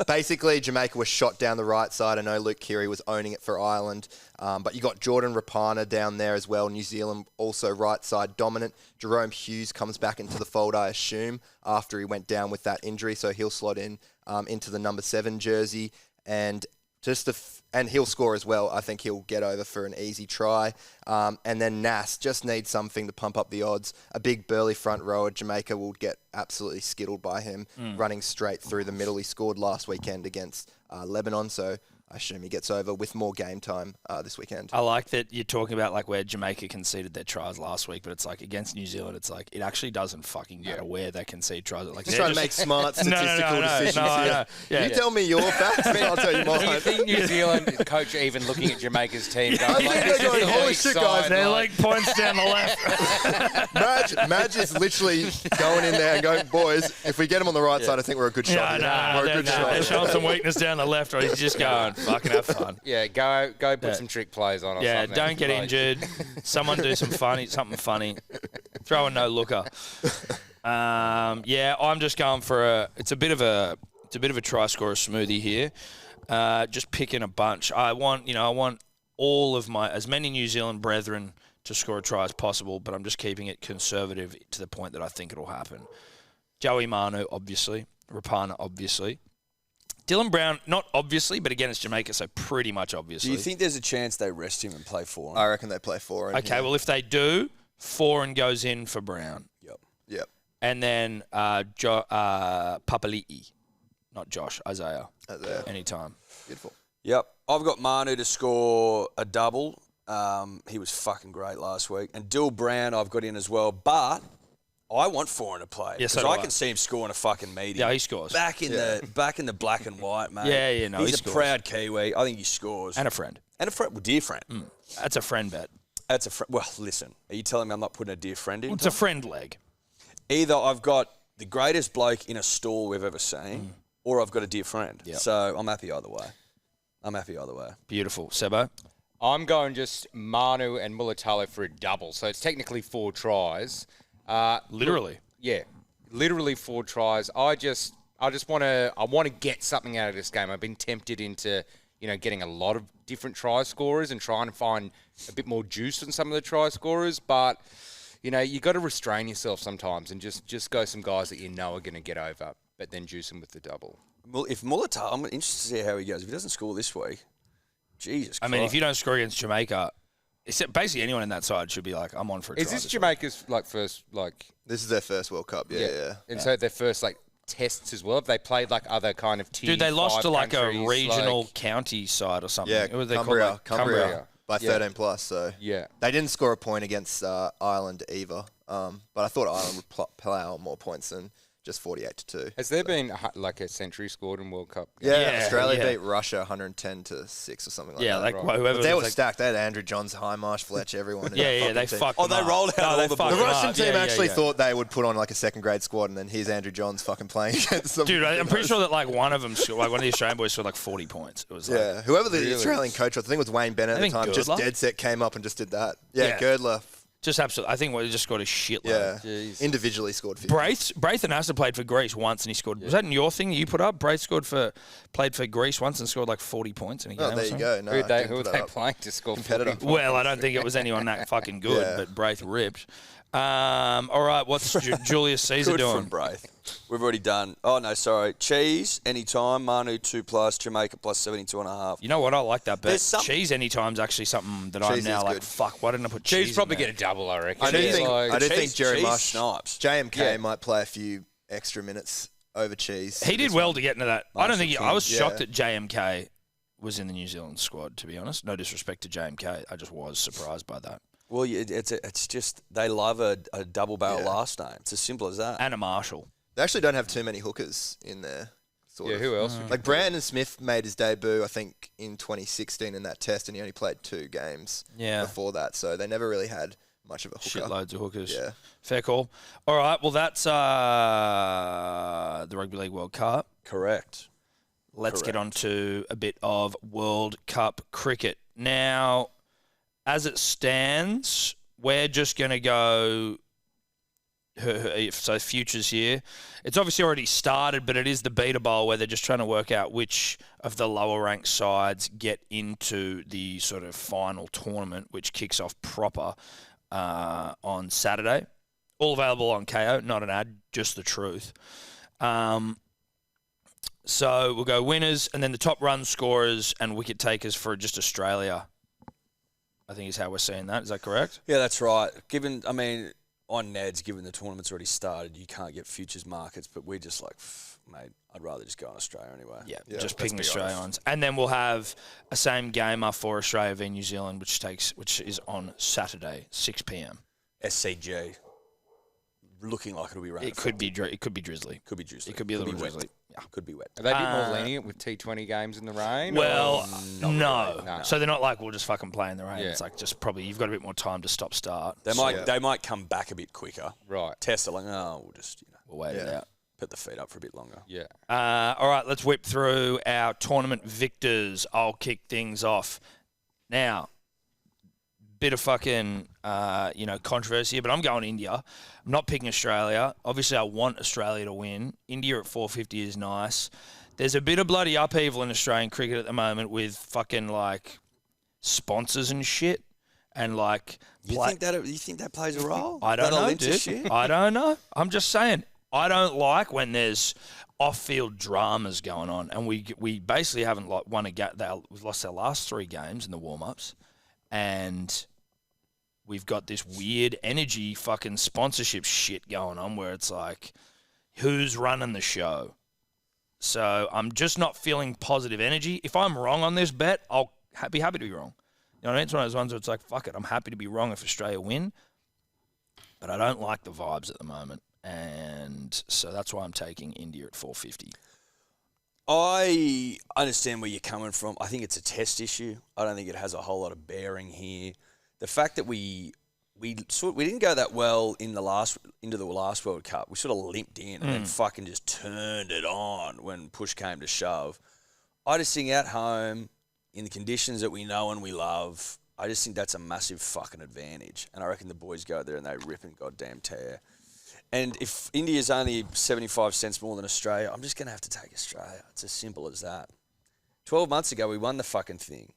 basically Jamaica was shot down the right side. I know Luke Keary was owning it for Ireland, but you got Jordan Rapana down there as well. New Zealand also right side dominant. Jerome Hughes comes back into the fold, I assume, after he went down with that injury, so he'll slot in into the number 7 jersey, and and he'll score as well. I think he'll get over for an easy try. And then Nas just needs something to pump up the odds. A big burly front rower. Jamaica will get absolutely skittled by him, running straight through the middle. He scored last weekend against Lebanon, so I assume he gets over with more game time this weekend.
I like that you're talking about like where Jamaica conceded their tries last week, but it's like against New Zealand, it's like it actually doesn't fucking matter where they concede tries. Like
Just trying to make smart statistical decisions here.
Yeah,
you tell me your facts, and I'll tell you mine.
Do you think New Zealand coach are even looking at Jamaica's team going,
I think
like,
they're
this is
going,
the
holy
weak
shit,
side,
guys,
their
like-
leg points down the left.
Madge is literally going in there and going, boys, if we get him on the right side, I think we're a good shot. We're a good shot.
They're showing some weakness down the left, or he's just going, fucking have fun.
Yeah, go put some trick plays on or something.
Don't get
Like-
injured. Someone do something funny. Throw a no looker. I'm just going for it's a bit of a try scorer smoothie here. Just picking a bunch. I want all of as many New Zealand brethren to score a try as possible, but I'm just keeping it conservative to the point that I think it'll happen. Joey Manu, obviously. Rapana, obviously. Dylan Brown, not obviously, but again, it's Jamaica, so pretty much obviously.
Do you think there's a chance they rest him and play for him?
I reckon they play 4.
Okay, well, if they do, Foran goes in for Brown.
Yep.
And then Papali'i, not Josh, Isaiah. Anytime.
Beautiful.
Yep. I've got Manu to score a double. He was fucking great last week. And Dill Brown I've got in as well, but I want Foran to play.
Yes,
because
so
I
do
can see him scoring a fucking meeting.
Yeah, he scores.
Back in the black and white, mate.
Yeah, no, he
He's a
scores.
proud Kiwi. I think he scores.
And a friend.
Well, dear friend.
That's a friend bet.
That's a friend. Well, listen. Are you telling me I'm not putting a dear friend in?
It's a friend leg.
Either I've got the greatest bloke in a stall we've ever seen, or I've got a dear friend.
Yep.
So I'm happy either way.
Beautiful. Sebo?
I'm going just Manu and Mulatalo for a double. So it's technically 4 tries.
Literally.
Yeah, literally 4 tries. I want to get something out of this game. I've been tempted into, getting a lot of different try scorers and trying to find a bit more juice in some of the try scorers, but you got to restrain yourself sometimes and just go some guys that are going to get over, but then juice them with the double.
Well, if Mulatalo, I'm interested to see how he goes. If he doesn't score this week, Jesus Christ.
I mean, if you don't score against Jamaica, basically anyone in that side should be like, I'm on for a try.
Is this
week.
Jamaica's first
This is their first World Cup, yeah.
And so their first tests as well. Have they played other kind of tier
Dude, they lost
5
to a
countries,
regional county side or something.
Yeah,
What were they called?
Cumbria. By 13 plus, so
Yeah.
they didn't score a point against Ireland either. But I thought Ireland would plough more points than just 48-2.
Has there been a century scored in World Cup?
Yeah, Australia
yeah.
beat Russia 110-6 or something like
Yeah,
that.
whoever.
But they
was
were stacked. They had Andrew Johns, Highmarsh, Fletch, everyone. in that
Yeah,
fucking
they
team.
fucked.
Oh, they rolled out all the
fucked
boys.
The
them
Russian
up.
team
Yeah,
actually
yeah.
thought they would put on a second grade squad, and then here's Andrew Johns fucking playing against them.
Dude, I'm pretty sure that one of them, one of the Australian boys scored 40 points. It was
Yeah, whoever the Australian coach was, I think it was Wayne Bennett at the time, just
Girdler?
dead set came up and just did that. Yeah, Girdler.
just absolutely. I think we just scored a shitload.
Yeah, individually scored 50.
Braith and Asa played for Greece once, and he scored. Was that in your thing that you put up? Braith played for Greece once and scored 40 points in a game.
Oh,
or
there you
something.
go. No,
Who
I
are
didn't
they
put that up.
playing to score?
Competitor.
40?
Well, I don't think it was anyone that fucking good,
Yeah.
but Braith ripped. All right, what's Julius Caesar
Good
doing?
from Braith. We've already done. Oh, no, sorry. Cheese, anytime. Manu, 2+. Jamaica, plus 72.5.
You know what? I like that bet.
There's some-
Cheese anytime's actually something that I'm
Cheese
now
is
like,
good.
fuck, why didn't I put cheese
Chiefs probably
in there?
get a double, I reckon.
I do
He's
think
Cheese-
Jerry
Cheese
Mush,
snipes.
JMK might play a few extra minutes over Cheese.
He did well to get into that. I don't think I was
Yeah.
shocked that JMK was in the New Zealand squad, to be honest. No disrespect to JMK. I just was surprised by that.
Well, it's just they love a double barrel
Yeah.
last name. It's as simple as that.
And a Marshall.
They actually don't have too many hookers in there. Sort
Yeah,
of.
who else? would you
Like Brandon Smith made his debut, I think, in 2016 in that test, and he only played 2 games before that. So they never really had much of a hooker.
Shitloads of hookers.
Yeah.
Fair call. All right, well, that's the Rugby League World Cup.
Correct.
Let's get on to a bit of World Cup cricket. Now, as it stands, we're just going to go... So futures here. It's obviously already started, but it is the beta bowl where they're just trying to work out which of the lower ranked sides get into the sort of final tournament, which kicks off proper on Saturday. All available on KO, not an ad, just the truth. So we'll go winners and then the top run scorers and wicket takers for just Australia, I think is how we're seeing that. Is that correct?
Yeah, that's right. on Ned's, given the tournament's already started, you can't get futures markets, but we're just like, mate, I'd rather just go on Australia anyway.
Yeah, just picking Australia on. And then we'll have a same gamer for Australia v New Zealand, which is on Saturday, 6 p.m.
SCG. Looking like it'll be rain.
It could be drizzly.
Could be drizzly.
It could be a little drizzly.
Yeah. Could be wet.
Are they a bit more lenient with T20 games in the rain?
Well,
or?
no.
No.
So they're not like, we'll just fucking play in the rain.
Yeah.
It's like just probably you've got a bit more time to stop-start.
They might come back a bit quicker.
Right.
Test it like, we'll just
We'll wait it out.
put the feet up for a bit longer.
Yeah.
All right, let's whip through our tournament victors. I'll kick things off. Now, bit of fucking, controversy here, but I'm going India. I'm not picking Australia. Obviously, I want Australia to win. India at 450 is nice. There's a bit of bloody upheaval in Australian cricket at the moment with fucking, like, sponsors and shit. And, like...
You think that plays a role?
I don't know, dude.
Shit?
I don't know. I'm just saying. I don't like when there's off-field dramas going on. And we basically haven't won a game. We've lost our last 3 games in the warm-ups. And... we've got this weird energy fucking sponsorship shit going on where it's like, who's running the show? So I'm just not feeling positive energy. If I'm wrong on this bet, I'll be happy to be wrong. You know what I mean? It's one of those ones where it's like, fuck it, I'm happy to be wrong if Australia win. But I don't like the vibes at the moment. And so that's why I'm taking India at 450.
I understand where you're coming from. I think it's a test issue. I don't think it has a whole lot of bearing here. The fact that we didn't go that well into the last World Cup. We sort of limped in and then fucking just turned it on when push came to shove. I just think at home, in the conditions that we know and we love, I just think that's a massive fucking advantage. And I reckon the boys go there and they rip and goddamn tear. And if India's only 75 cents more than Australia, I'm just going to have to take Australia. It's as simple as that. 12 months ago, we won the fucking thing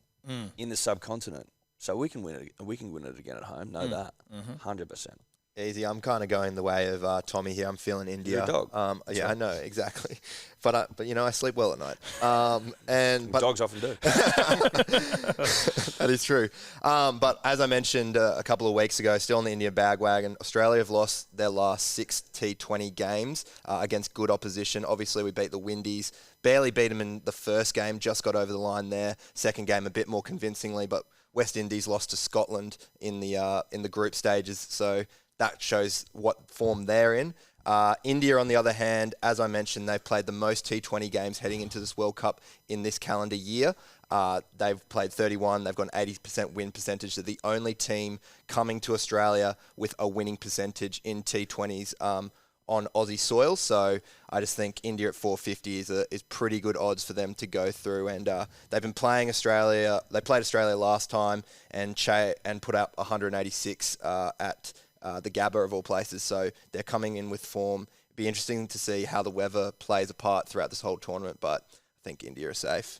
in the subcontinent. So we can win it. We can win it again at home. Know that, 100%.
Easy. I'm kind of going the way of Tommy here. I'm feeling India.
You're a dog.
I know exactly, but I sleep well at night. But
dogs often do.
That is true. But as I mentioned a couple of weeks ago, still in the India bagwagon, Australia have lost their last 6 T20 games against good opposition. Obviously, we beat the Windies. Barely beat them in the first game. Just got over the line there. Second game a bit more convincingly, but West Indies lost to Scotland in the group stages. So that shows what form they're in. India, on the other hand, as I mentioned, they've played the most T20 games heading into this World Cup in this calendar year. They've played 31. They've got an 80% win percentage. They're the only team coming to Australia with a winning percentage in T20s on Aussie soil. So I just think India at 450 is pretty good odds for them to go through. And they've been playing Australia. They played Australia last time and put up 186 at the Gabba of all places. So they're coming in with form. It'd be interesting to see how the weather plays a part throughout this whole tournament, but I think India are safe.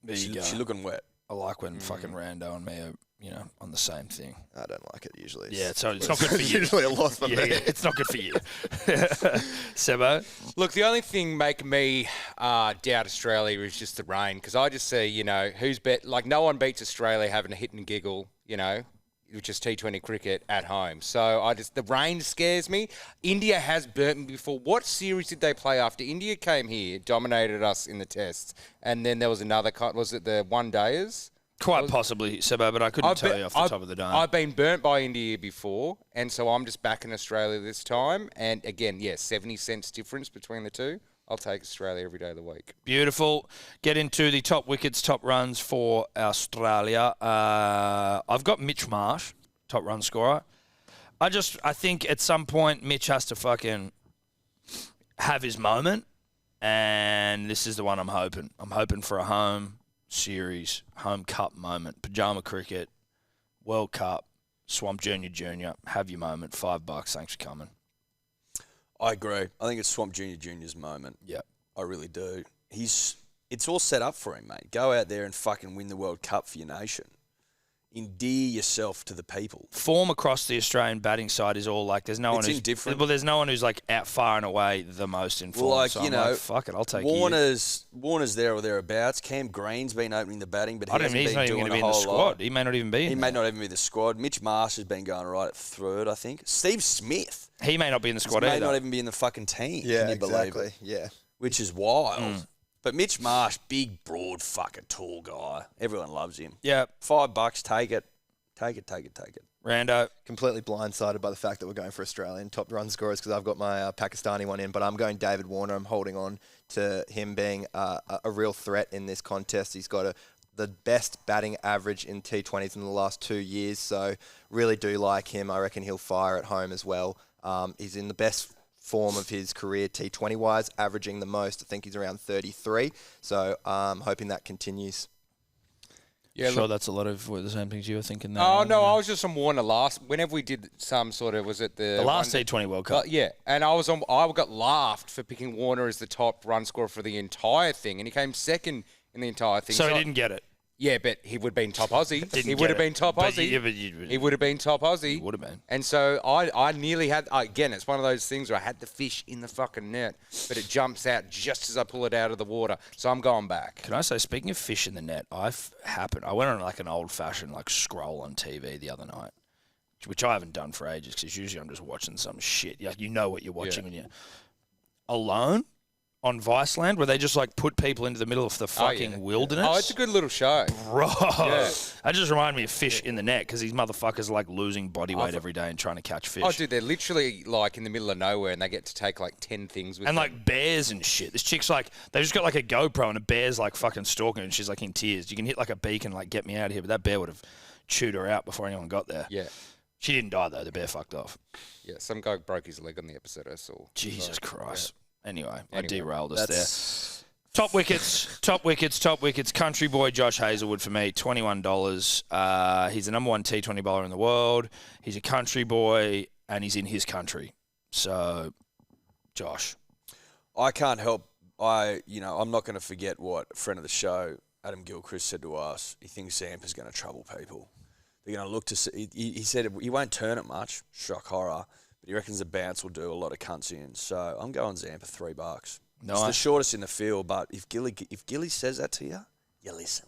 There you go.
She's looking wet.
I like when fucking Rando and me are, on the same thing.
I don't like it usually.
Yeah, so it's not good for you.
Usually a loss for me.
It's not good for you. Sebo?
Look, the only thing making me doubt Australia is just the rain, because I just see, who's no one beats Australia having a hit and giggle, which is T20 cricket at home. So the rain scares me. India has burnt me before. What series did they play after India came here, dominated us in the tests, and then there was another, was it the one-dayers?
Quite possibly, Sebo, but I couldn't tell you off the top of the dome.
I've been burnt by India before, and so I'm just backing Australia this time. And again, 70 cents difference between the two. I'll take Australia every day of the week.
Beautiful. Get into the top wickets, top runs for Australia. I've got Mitch Marsh, top run scorer. I think at some point Mitch has to fucking have his moment, and this is the one I'm hoping. I'm hoping for a home series, home cup moment, pajama cricket, World Cup, Swamp Junior, have your moment, $5, thanks for coming.
I agree. I think it's Swamp Junior's moment.
Yeah.
I really do. It's all set up for him, mate. Go out there and fucking win the World Cup for your nation. endear yourself to the people.
Form across the Australian batting side is all like there's no one who's
indifferent.
Well, there's no one who's like out far and away the most in form.
Well, like,
so
you
I'm
know,
like, fuck it, I'll take
Warner's there or thereabouts. Cam Green's been opening the batting, but he's not even going to
be in the squad. He may not even be in
He may not even be the squad. Mitch Marsh has been going right at third, I think. Steve Smith.
He may not be in the squad either.
He may not even be in the fucking team.
Yeah,
Can you
exactly.
believe it?
Yeah.
Which is wild. But Mitch Marsh, big, broad, fucking tall guy. Everyone loves him.
Yeah.
$5, take it. Take it.
Rando.
Completely blindsided by the fact that we're going for Australian top run scorers because I've got my Pakistani one in, but I'm going David Warner. I'm holding on to him being a real threat in this contest. He's got the best batting average in T20s in the last 2 years, so really do like him. I reckon he'll fire at home as well. He's in the best form of his career T20-wise, averaging the most. I think he's around 33, so hoping that continues.
Yeah, sure, that's a lot of the same things you were thinking there.
Oh, no, I was just on Warner last. Whenever we did some sort of, was it the
last T20 World Cup?
Yeah, and I got laughed for picking Warner as the top run scorer for the entire thing, and he came second in the entire thing.
So he didn't get it.
Yeah, but he would have been top Aussie. He would have been top Aussie. He would have been top Aussie.
He would have been.
And so I nearly had, again, it's one of those things where I had the fish in the fucking net, but it jumps out just as I pull it out of the water. So I'm going back.
Can I say, speaking of fish in the net, I went on like an old-fashioned like scroll on TV the other night, which I haven't done for ages because usually I'm just watching some shit. Like, you know what you're watching when you're alone. On Viceland, where they just like put people into the middle of the fucking wilderness.
Oh, it's a good little show.
Bro. Yeah. That just reminded me of fish in the net because these motherfuckers are like losing body weight every day and trying to catch fish.
Oh, dude, they're literally like in the middle of nowhere and they get to take like 10 things with them.
And like bears and shit. This chick's like, they just got like a GoPro and a bear's like fucking stalking her and she's like in tears. You can hit like a beacon, like, get me out of here. But that bear would have chewed her out before anyone got there.
Yeah.
She didn't die though. The bear fucked off.
Yeah, some guy broke his leg on the episode I saw.
Jesus Christ.
Yeah.
Anyway, I derailed us there. Top wickets. Country boy Josh Hazlewood for me, $21. He's the number one T20 bowler in the world. He's a country boy, and he's in his country. So, Josh.
I can't help. I'm not going to forget what a friend of the show, Adam Gilchrist, said to us. He thinks Zampa's going to trouble people. They're going to look to see. He said he won't turn it much. Shock horror. He reckons the bounce will do a lot of cunts in. So I'm going Zampa $3. Nice. It's the shortest in the field, but if Gilly says that to you, you listen.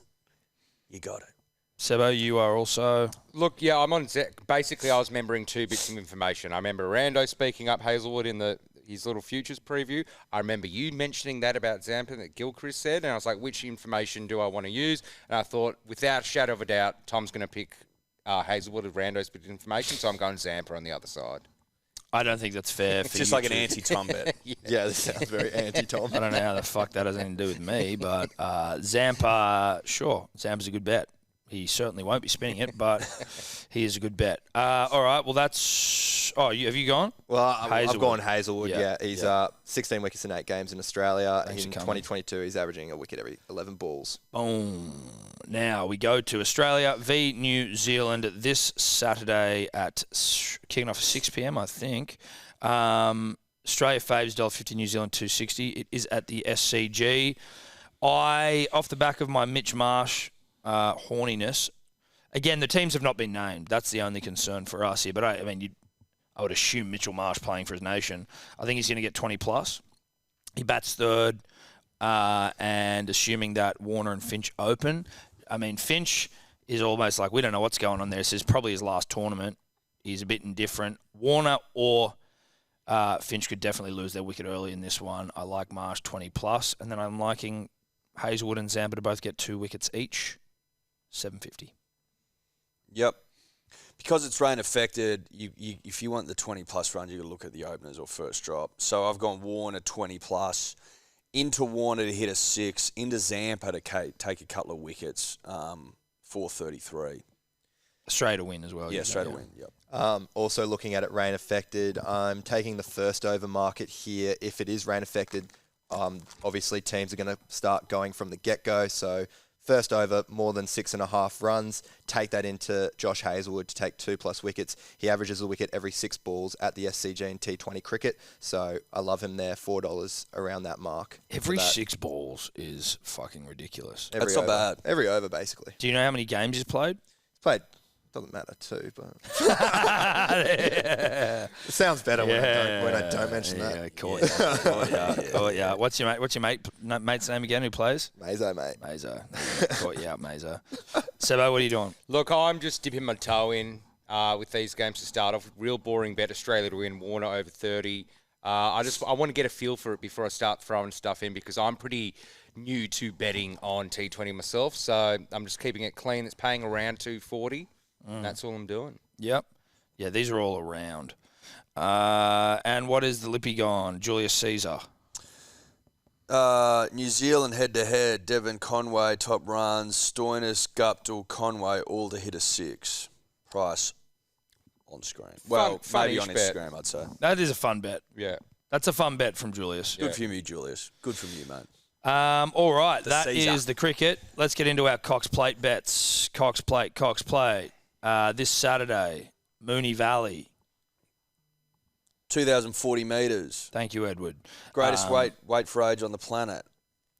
You got it.
Sebo, you are also...
Look, yeah, I'm on... Basically, I was remembering two bits of information. I remember Rando speaking up Hazlewood in his little futures preview. I remember you mentioning that about Zampa that Gilchrist said, and I was like, which information do I want to use? And I thought, without a shadow of a doubt, Tom's going to pick Hazlewood of Rando's bit of information, so I'm going Zampa on the other side.
I don't think that's fair.
It's just like an anti-Tom bet.
Yeah, this sounds very anti-Tom.
I don't know how the fuck that has anything to do with me, but Zampa, sure, Zampa's a good bet. He certainly won't be spinning it, but he is a good bet. All right, well, that's... Oh, have you gone?
Well, I've gone Hazlewood, yeah. He's 16 wickets in 8 games in Australia.
Thanks
in 2022, he's averaging a wicket every 11 balls.
Boom. Now we go to Australia v New Zealand this Saturday at kicking off at 6 p.m, I think. Australia faves $1.50, New Zealand $2.60. It is at the SCG. Off the back of my Mitch Marsh horniness, again, the teams have not been named. That's the only concern for us here. But I would assume Mitchell Marsh playing for his nation. I think he's going to get 20 plus. He bats third, and assuming that Warner and Finch open. I mean, Finch is almost like, we don't know what's going on there. This is probably his last tournament. He's a bit indifferent. Warner or Finch could definitely lose their wicket early in this one. I like Marsh 20 plus, and then I'm liking Hazlewood and Zampa to both get 2 wickets each. 750.
Yep. Because it's rain affected, if you want the 20 plus run, you've got to look at the openers or first drop. So I've gone Warner 20 plus, into Warner to hit a 6, into Zampa to take a couple of wickets, 433.
Straight to win as well.
Yeah, straight to win. Yep.
Also looking at it rain affected, I'm taking the first over market here. If it is rain affected, obviously teams are going to start going from the get-go. So first over, more than 6.5 runs. Take that into Josh Hazlewood to take 2 plus wickets. He averages a wicket every 6 balls at the SCG in T20 cricket. So I love him there, $4 around that mark.
Every 6 balls is fucking ridiculous.
That's not bad.
Every over, basically.
Do you know how many games he's played?
He's played Doesn't matter too, but it sounds better when I don't mention that.
Caught ya. What's your mate's name again? Who plays?
Mazo, mate.
Mazo. Caught you out, Mazo. Sebo, what are you doing?
Look, I'm just dipping my toe in with these games to start off. Real boring bet. Australia to win. Warner over 30. I want to get a feel for it before I start throwing stuff in because I'm pretty new to betting on T20 myself. So I'm just keeping it clean. It's paying around 240. That's all I'm doing.
Yep. Yeah, these are all around. And what is the lippy gone? Julius Caesar.
New Zealand head-to-head, Devon Conway, top runs, Stoinis, Guptill, Conway, all to hit a 6. Price on screen. Well, maybe on Instagram, I'd say.
That is a fun bet.
Yeah.
That's a fun bet from Julius.
Good from you, Julius. Good from you, mate.
All right, that
Caesar.
is the cricket. Let's get into our Cox Plate bets. Cox Plate. This Saturday, Moonee Valley.
2,040 metres.
Thank you, Edward.
Greatest weight for age on the planet.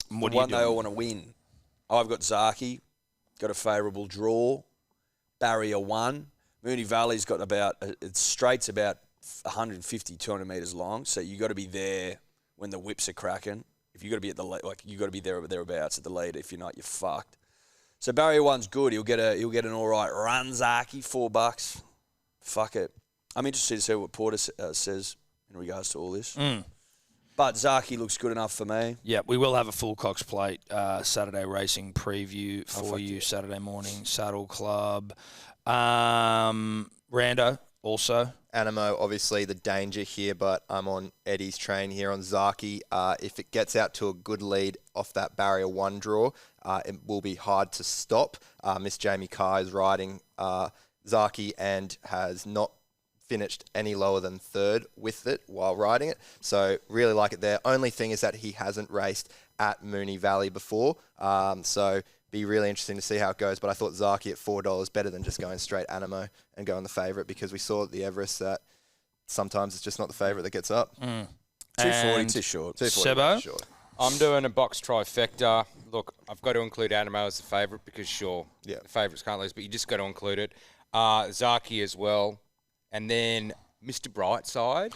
What
One they all want to win. I've got Zaki, got a favourable draw. Barrier 1. Moonee Valley's got its straight's about 150, 200 metres long, so you got to be there when the whips are cracking. If you got to be at you got to be there or thereabouts at the lead. If you're not, you're fucked. So Barrier 1's good. He'll get an all right run. Zaki, $4. Fuck it. I'm interested to see what Porter says in regards to all this. But Zaki looks good enough for me.
Yeah, we will have a full Cox Plate Saturday racing preview for you Saturday morning. Saddle Club. Rando also.
Animo, obviously the danger here, but I'm on Eddie's train here on Zaki. If it gets out to a good lead off that Barrier 1 draw, it will be hard to stop. Miss Jamie Carr is riding Zaki and has not finished any lower than third with it while riding it. So really like it there. Only thing is that he hasn't raced at Moonee Valley before. So be really interesting to see how it goes. But I thought Zaki at $4 better than just going straight Animo and going the favourite because we saw at the Everest that sometimes it's just not the favourite that gets up.
240 too short.
240
Sebo?
short.
I'm doing a box trifecta. Look, I've got to include Animo as the favourite because, the favourites can't lose, but you just got to include it. Zaki as well. And then Mr. Brightside.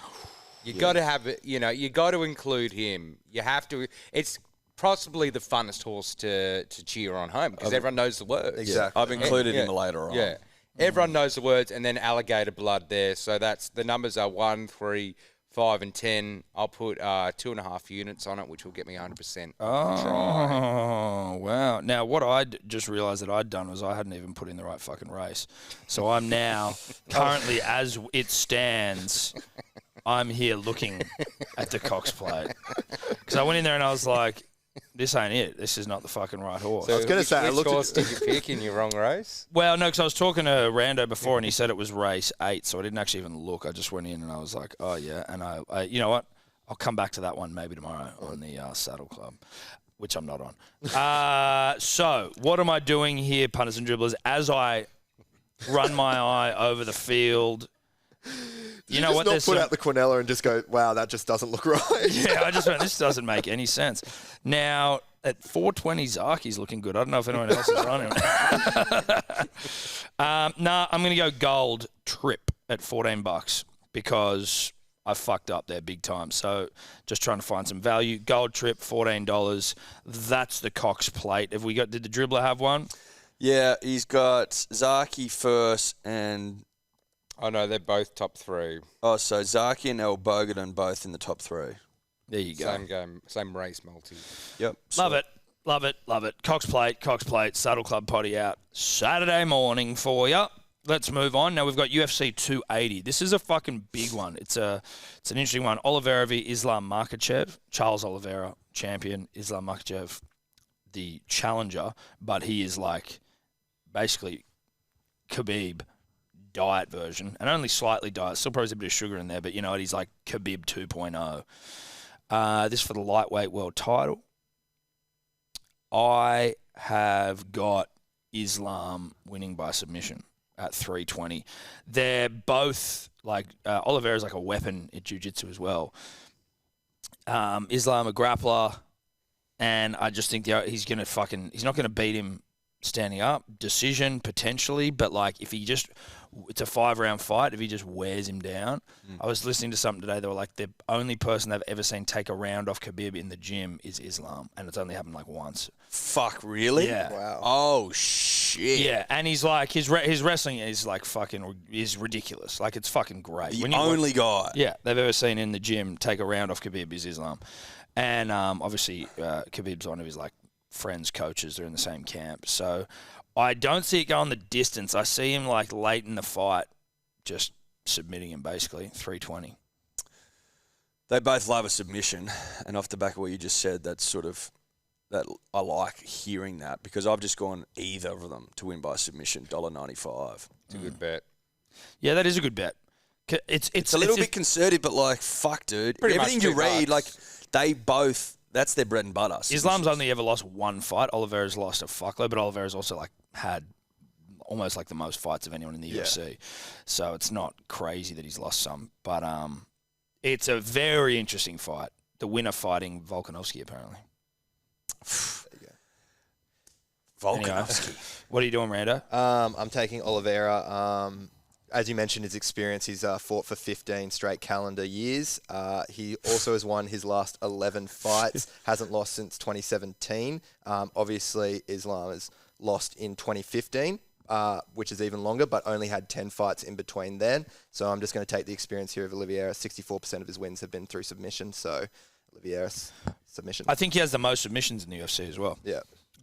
You got to have it, you got to include him. You have to. It's possibly the funnest horse to cheer on home because everyone knows the words.
Exactly.
I've included him later on.
Yeah. Everyone knows the words, and then alligator blood there. So that's the numbers are 1, 3, 5, and 10. I'll put 2.5 units on it, which will get me 100%.
Oh, wow. Now, what I just realised that I'd done was I hadn't even put in the right fucking race. So I'm now, currently as it stands, I'm here looking at the Cox Plate. Because I went in there and I was like, this ain't it. This is not the fucking right horse.
I was going to say,
which horse did you pick in your wrong race?
Well, no, because I was talking to Rando before and he said it was race 8, so I didn't actually even look. I just went in and I was like, oh, yeah. And I you know what? I'll come back to that one maybe tomorrow on the Saddle Club, which I'm not on. So what am I doing here, punters and dribblers, as I run my eye over the field? You know what?
Not put out the Quinella and just go, wow, that just doesn't look right.
Yeah, I just went, this doesn't make any sense. Now, at 420, Zaki's looking good. I don't know if anyone else is on him. I'm going to go Gold Trip at $14 because I fucked up there big time. So just trying to find some value. Gold Trip, $14. That's the Cox Plate. Did the dribbler have one?
Yeah, he's got Zaki first and...
Oh, no, they're both top 3.
Oh, so Zaki and El Bogadon both in the top 3.
There you go.
Same game, same race multi.
Yep.
Love it. Cox Plate, Saddle Club potty out Saturday morning for you. Let's move on. Now we've got UFC 280. This is a fucking big one. It's an interesting one. Oliveira v Islam Makhachev. Charles Oliveira, champion. Islam Makhachev, the challenger. But he is like basically Khabib diet version, and only slightly diet. Still probably a bit of sugar in there, but you know what? He's like Khabib 2.0. This for the lightweight world title. I have got Islam winning by submission at 320. They're both like Oliveira's like a weapon at jiu-jitsu as well. Islam a grappler, and I just think he's not going to beat him standing up, decision potentially, but like if he just, it's a 5-round fight. If he just wears him down, I was listening to something today. They were like the only person they've ever seen take a round off Khabib in the gym is Islam, and it's only happened like once.
Fuck, really?
Yeah.
Wow.
Oh shit.
Yeah, and he's like his wrestling is like fucking is ridiculous. Like it's fucking great.
The only guy.
Yeah, they've ever seen in the gym take a round off Khabib is Islam, and obviously Khabib's one of his like friends, coaches. They're in the same camp, so I don't see it going the distance. I see him like late in the fight, just submitting him basically 320.
They both love a submission, and off the back of what you just said, that's sort of that I like hearing that because I've just gone either of them to win by submission, $1.95.
It's a good bet.
Yeah, that is a good bet.
It's a little bit conservative, but like fuck, dude.
Pretty much
Everything you read,
$2.
like they both. That's their bread and butter.
Islam's only ever lost one fight. Oliveira's lost a fuckload, but Oliveira's also like had almost like the most fights of anyone in the UFC. So it's not crazy that he's lost some, but it's a very interesting fight. The winner fighting Volkanovski apparently.
Volkanovski.
Anyway, what are you doing, Rando?
I'm taking Oliveira. As you mentioned, his experience, he's fought for 15 straight calendar years. He also has won his last 11 fights, hasn't lost since 2017. Obviously, Islam has lost in 2015, which is even longer, but only had 10 fights in between then. So I'm just going to take the experience here of Oliveira. 64% of his wins have been through submission, so Oliveira's submission.
I think he has the most submissions in the UFC as well.
Yeah.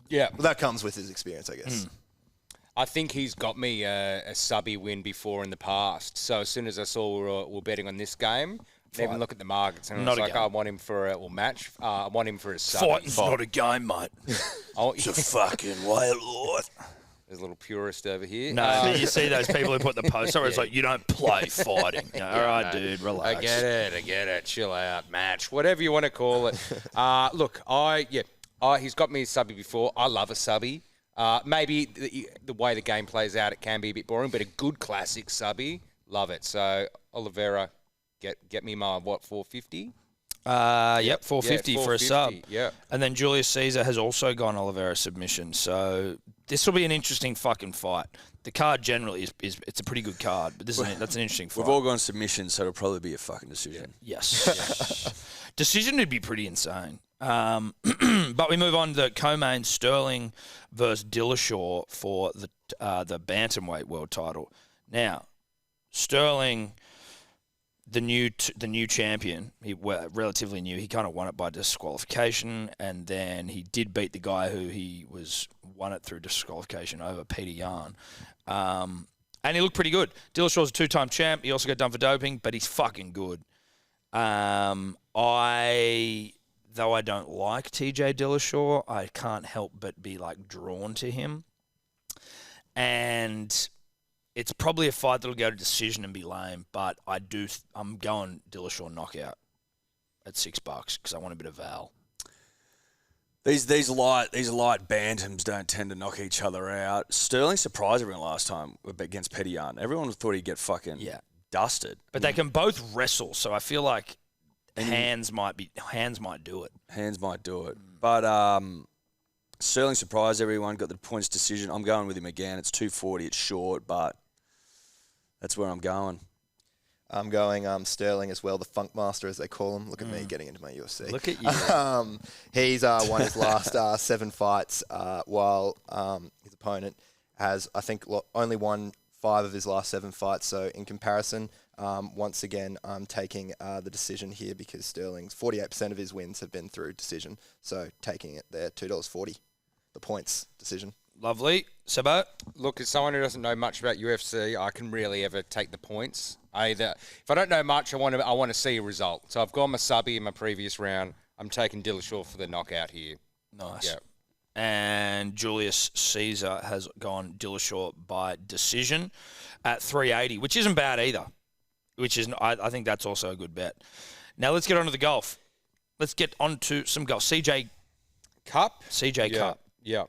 Yeah.
Well, that comes with his experience, I guess.
I think he's got me a subby win before in the past. So as soon as I saw we were betting on this game, I didn't even look at the markets. And I was like, I want him for a match. I want him for a subby.
Fighting's not a game, mate.
It's
a fucking wild lord.
There's a little purist over here.
No, you see those people who put the post where it's like, you don't play fighting. You know, all right, dude, relax.
I get it. Chill out, match, whatever you want to call it. Look, he's got me a subby before. I love a subby. Maybe the way the game plays out, it can be a bit boring, but a good classic subby, love it. So Oliveira, get me my 450.
Yep, 450 for a sub.
Yeah.
And then Julius Caesar has also gone Oliveira submission. So this will be an interesting fucking fight. The card generally is it's a pretty good card, but that's an interesting fight.
We've all gone submission, so it'll probably be a fucking decision.
Yes. Decision would be pretty insane. But we move on to co-main Sterling versus Dillashaw for the bantamweight world title. Now, Sterling, the new champion, relatively new. He kind of won it by disqualification, and then he did beat the guy who won it through disqualification over Peter Yan. And he looked pretty good. Dillashaw's a 2-time champ. He also got done for doping, but he's fucking good. Though I don't like TJ Dillashaw, I can't help but be like drawn to him. And it's probably a fight that'll go to decision and be lame, but I'm going Dillashaw knockout at $6 because I want a bit of val.
These light bantams don't tend to knock each other out. Sterling surprised everyone last time against Petty Yarn. Everyone thought he'd get fucking dusted.
But they can both wrestle, so I feel like hands might do it.
Hands might do it. But Sterling surprised everyone, got the points decision. I'm going with him again. It's 240. It's short, but that's where I'm going.
I'm going Sterling as well, the Funk Master, as they call him. Look at me getting into my UFC.
Look at you.
He's won his last 7 fights, while his opponent has, I think, only won 5 of his last 7 fights. So in comparison, once again, I'm taking the decision here because Sterling's 48% of his wins have been through decision. So taking it there, $2.40, the points decision.
Lovely. Sabo?
Look, as someone who doesn't know much about UFC, I can rarely ever take the points. If I don't know much, I want to see a result. So I've gone my subby in my previous round. I'm taking Dillashaw for the knockout here.
Nice.
Yeah.
And Julius Caesar has gone Dillashaw by decision at 380, which isn't bad either. I think that's also a good bet. Now let's get on to the golf. Let's get on to some golf. CJ Cup.
Yeah.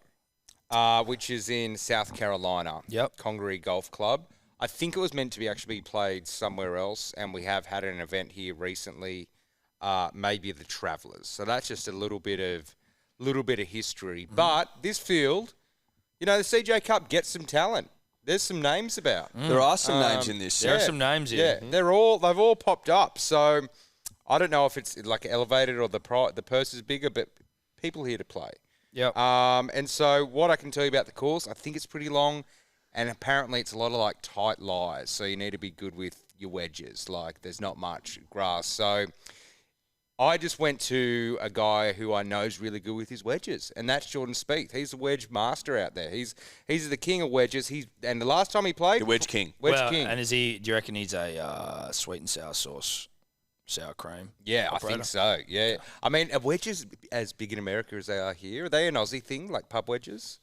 Which is in South Carolina.
Yep.
Congaree Golf Club. I think it was meant to be actually played somewhere else, and we have had an event here recently, maybe the Travelers. So that's just a little bit of history. But this field, the CJ Cup gets some talent. There's some names about.
There are some names in this.
There are some names here.
Yeah, they've all popped up. So I don't know if it's like elevated or the purse is bigger, but people here to play.
Yep.
And so what I can tell you about the course, I think it's pretty long, and apparently it's a lot of like tight lies. So you need to be good with your wedges. Like there's not much grass. So I just went to a guy who I know is really good with his wedges, and that's Jordan Spieth. He's the wedge master out there. He's the king of wedges. And the last time he played,
The wedge king.
king.
And do you reckon he's a sweet and sour sauce, sour cream?
Yeah,
operator?
I think so. Yeah. I mean, are wedges as big in America as they are here? Are they an Aussie thing, like pub wedges?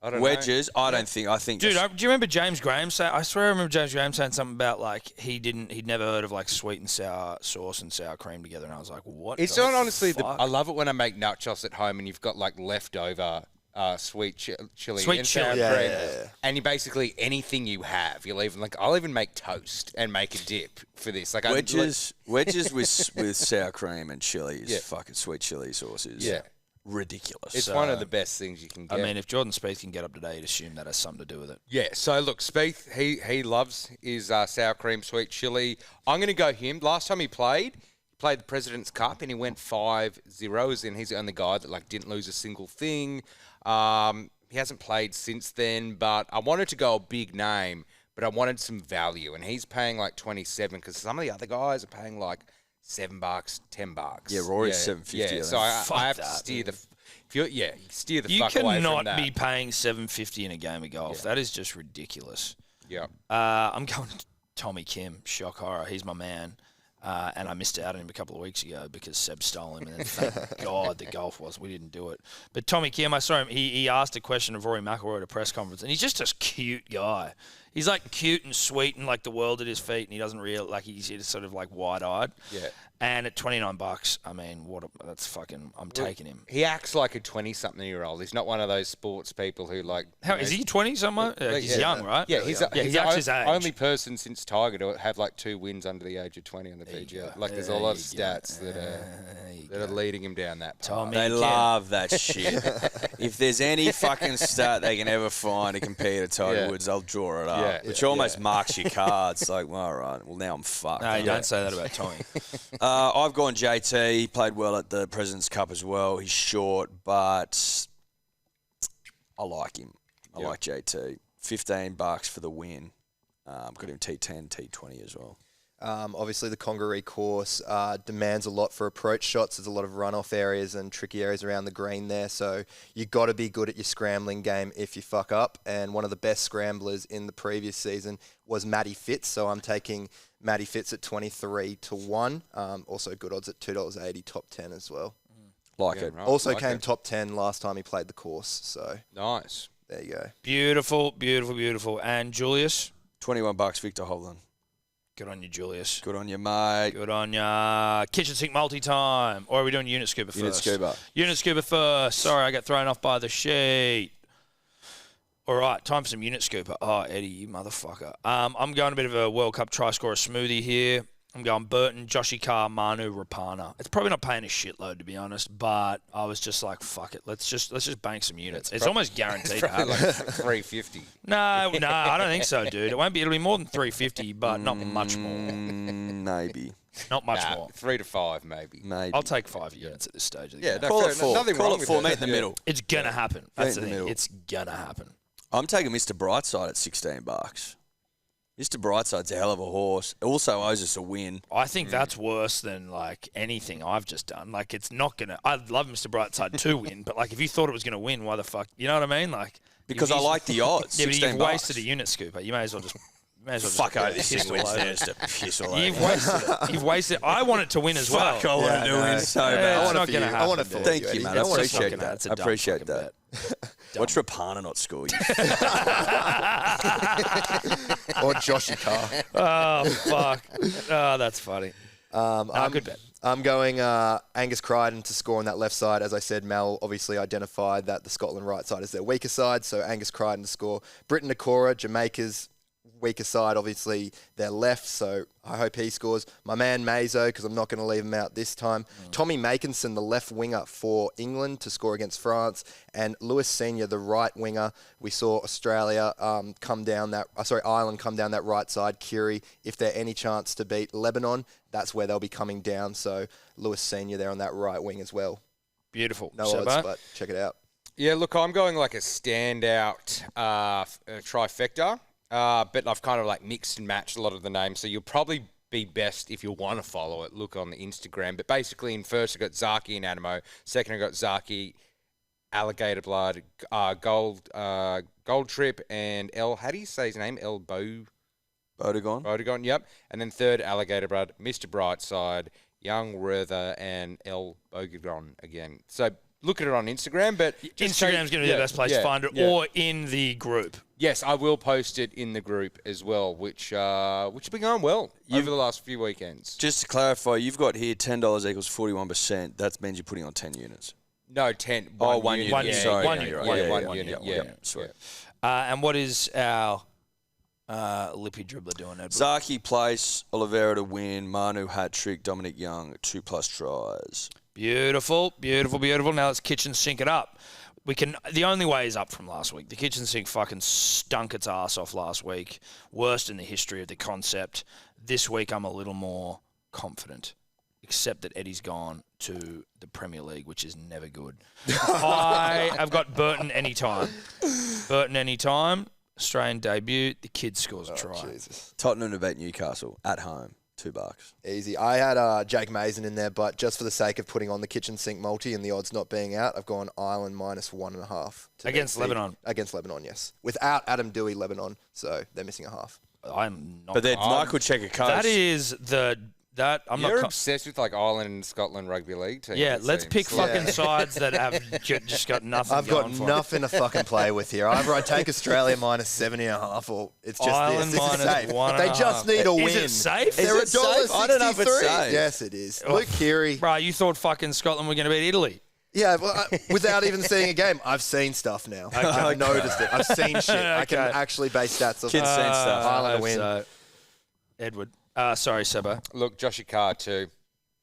I don't know.
Wedges, I think.
Dude, do you remember James Graham saying? I swear I remember James Graham saying something about like he'd never heard of like sweet and sour sauce and sour cream together, and I was like, what?
It's
the
not honestly.
fuck?
I love it when I make nachos at home and you've got like leftover sweet chili
Sweet
and sour
chili.
cream,
Yeah.
and you basically anything you have. I'll even make toast and make a dip for this. Like
Wedges with sour cream and chili is fucking sweet chili sauce is ridiculous.
It's one of the best things you can get.
I mean, if Jordan Spieth can get up today, you'd assume that has something to do with it.
Yeah, so look, Spieth, he loves his sour cream, sweet chili. I'm going to go him. Last time he played the President's Cup and he went 5-0, and he's the only guy that like didn't lose a single thing. He hasn't played since then, but I wanted to go a big name, but I wanted some value, and he's paying like 27 because some of the other guys are paying like $7, $10.
Yeah, Rory's $7.50.
Yeah, so I have to steer the. Steer the fuck away from that.
You cannot be paying $7.50 in a game of golf. That is just ridiculous.
Yeah.
I'm going to Tommy Kim. Shock horror. He's my man. And I missed out on him a couple of weeks ago because Seb stole him. And then thank God the golf we didn't do it. But Tommy Kim, I saw him. He asked a question of Rory McIlroy at a press conference, and he's just a cute guy. He's like cute and sweet and like the world at his feet, and he doesn't he's just sort of like wide-eyed.
Yeah.
And at $29, I mean, that's fucking. I'm taking him.
He acts like a 20-something-year-old. He's not one of those sports people who like.
How is he? 20 somewhere? He's young, right?
Yeah, he's
actually his age.
Only person since Tiger to have like 2 wins under the age of 20 on the PGA. Like there's a lot of stats that are leading him down that path.
They love that shit. If there's any fucking stat they can ever find to compare to Tiger Woods, they'll draw it up. Which almost marks your cards. Like, well, all right, well, now I'm fucked.
No, you don't say that about Tommy.
I've gone JT. He played well at the President's Cup as well. He's short, but I like him. I like JT. $15 for the win. Got him T10, T20 as well.
Obviously, the Congaree course demands a lot for approach shots. There's a lot of runoff areas and tricky areas around the green there. So you've got to be good at your scrambling game if you fuck up. And one of the best scramblers in the previous season was Matty Fitz. So I'm taking Matty Fitz at 23-1. Also good odds at $2.80, top 10 as well.
Like it.
Right.
Also came top 10 last time he played the course. So
Nice.
there you go.
Beautiful, beautiful, beautiful. And Julius?
$21, Victor Hovland.
Good on you, Julius.
Good on you, mate.
Good on ya. Kitchen sink multi-time. Or are we doing Unit Scooper first?
Unit Scooper.
Unit Scooper first. Sorry, I got thrown off by the sheet. All right, time for some Unit Scooper. Oh, Eddie, you motherfucker. I'm going a bit of a World Cup try scorer smoothie here. I'm going Burton, Joshi Carr, Manu, Rapana. It's probably not paying a shitload, to be honest, but I was just like, fuck it. Let's just bank some units. It's almost guaranteed to happen.
Like 350.
No, I don't think so, dude. It'll be more than 350, but not much more.
Maybe.
Not much more.
3 to 5 maybe.
Maybe.
I'll take 5 units at this stage of the game.
Call it 4.
Nothing
Call
wrong
it
with
4.
that.
Meet in the middle.
It's gonna happen. That's the
in the
thing.
middle.
It's gonna happen.
I'm taking Mr. Brightside at $16. Mr. Brightside's a hell of a horse. Also owes us a win.
I think that's worse than like anything I've just done. Like it's not gonna. I'd love Mr. Brightside to win, but like if you thought it was gonna win, why the fuck? You know what I mean? Like
Because I like the odds.
Yeah, but you've
$16.
wasted a unit scooper. You may as well just.
Fuck over this
piss
thing
all over it.
Wednesday just to piss all over.
You've wasted it. You've wasted it. I want it to win as well.
Fuck, I want to win so bad.
It's not going to happen.
I want to
dude.
Thank you, man. I
It's just
appreciate
fucking-
that.
it's a
I
dumb
appreciate
fucking
that. Watch Rapana not score you.
Or Joshi Carr.
Oh, fuck. Oh, that's funny. Good bet.
I'm going Angus Crichton to score on that left side. As I said, Mel obviously identified that the Scotland right side is their weaker side, so Angus Crichton to score. Britton Nakora, Jamaica's weaker side, obviously, they're left, so I hope he scores. My man Mazo, because I'm not going to leave him out this time. Tommy Makinson, the left winger for England to score against France, and Lewis Senior, the right winger. We saw Australia Ireland come down that right side. Curie, if there any chance to beat Lebanon, that's where they'll be coming down. So Lewis Senior there on that right wing as well.
Beautiful.
No odds, but check it out.
Yeah, look, I'm going like a standout trifecta. But I've kind of like mixed and matched a lot of the names, so you'll probably be best if you want to follow it. Look on the Instagram. But basically, in first I got Zaki and Animo. Second I got Zaki, Alligator Blood, Gold Trip, and how do you say his name? Bodegon. Yep. And then third Alligator Blood, Mr. Brightside, Young Werther, and El Bodegon again. So look at it on Instagram, but
Instagram's going to be the best place to find it, or in the group.
Yes, I will post it in the group as well, which has been going well over the last few weekends.
Just to clarify, you've got here $10 equals 41%. That means you're putting on 10 units.
No, 10.
One unit.
One unit.
Sorry.
One unit.
Yeah.
Sorry.
And what is our lippy dribbler doing, Edward?
Zaki place, Oliveira to win, Manu hat-trick, Dominic Young, 2+ tries.
Beautiful. Now let's kitchen sink it up. The only way is up from last week. The kitchen sink fucking stunk its ass off last week. Worst in the history of the concept. This week I'm a little more confident, except that Eddie's gone to the Premier League, which is never good. I've got Burton anytime. Australian debut. The kid scores a try.
Jesus.
Tottenham to beat Newcastle at home, $2.
Easy. I had Jake Mason in there, but just for the sake of putting on the kitchen sink multi and the odds not being out, I've gone Ireland -1.5.
Against Lebanon.
Against Lebanon, yes. Without Adam Dewey, Lebanon, so they're missing a half.
I'm not.
But then Michael check a coach.
That is
You're obsessed with like Ireland and Scotland rugby league team.
Yeah, let's pick fucking sides that have just got nothing.
I've got nothing to fucking play with here. Either I take Australia -70.5, or it's just
Ireland
this. This is safe. They just need a win.
Is it safe?
They're
Is it safe? I don't know if it's
$1.63.
safe.
Yes, it is. Luke Keary.
Right, you thought fucking Scotland were going to beat Italy.
Yeah, well, without even seeing a game, I've seen stuff now. I've noticed it. I've seen shit. I can actually base stats off.
Kids seen stuff.
Ireland to win.
So, Edward. Sorry, Seba.
Look, Joshy Carr too.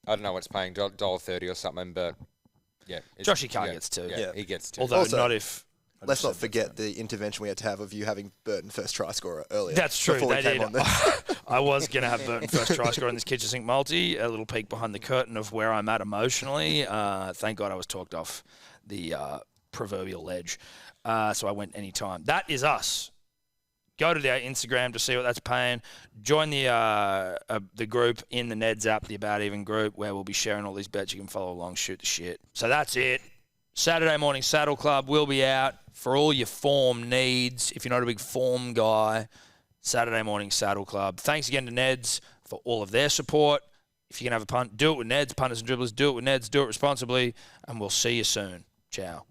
I don't know what's paying $1.30 or something, but yeah,
Joshy Carr gets two.
Yeah, he gets two.
Although
Also,
not if.
Let's not forget the intervention we had to have of you having Burton first try scorer earlier.
That's true.
before we
They
came
did.
on this.
I was going to have Burton first try scorer in this kitchen sink multi. A little peek behind the curtain of where I'm at emotionally. Thank God I was talked off the proverbial ledge. So I went anytime. That is us. Go to their Instagram to see what that's paying. Join the group in the Neds app, the About Even group, where we'll be sharing all these bets. You can follow along, shoot the shit. So that's it. Saturday morning Saddle Club will be out for all your form needs. If you're not a big form guy, Saturday morning Saddle Club. Thanks again to Neds for all of their support. If you can have a punt, do it with Neds. Punters and dribblers, do it with Neds. Do it responsibly. And we'll see you soon. Ciao.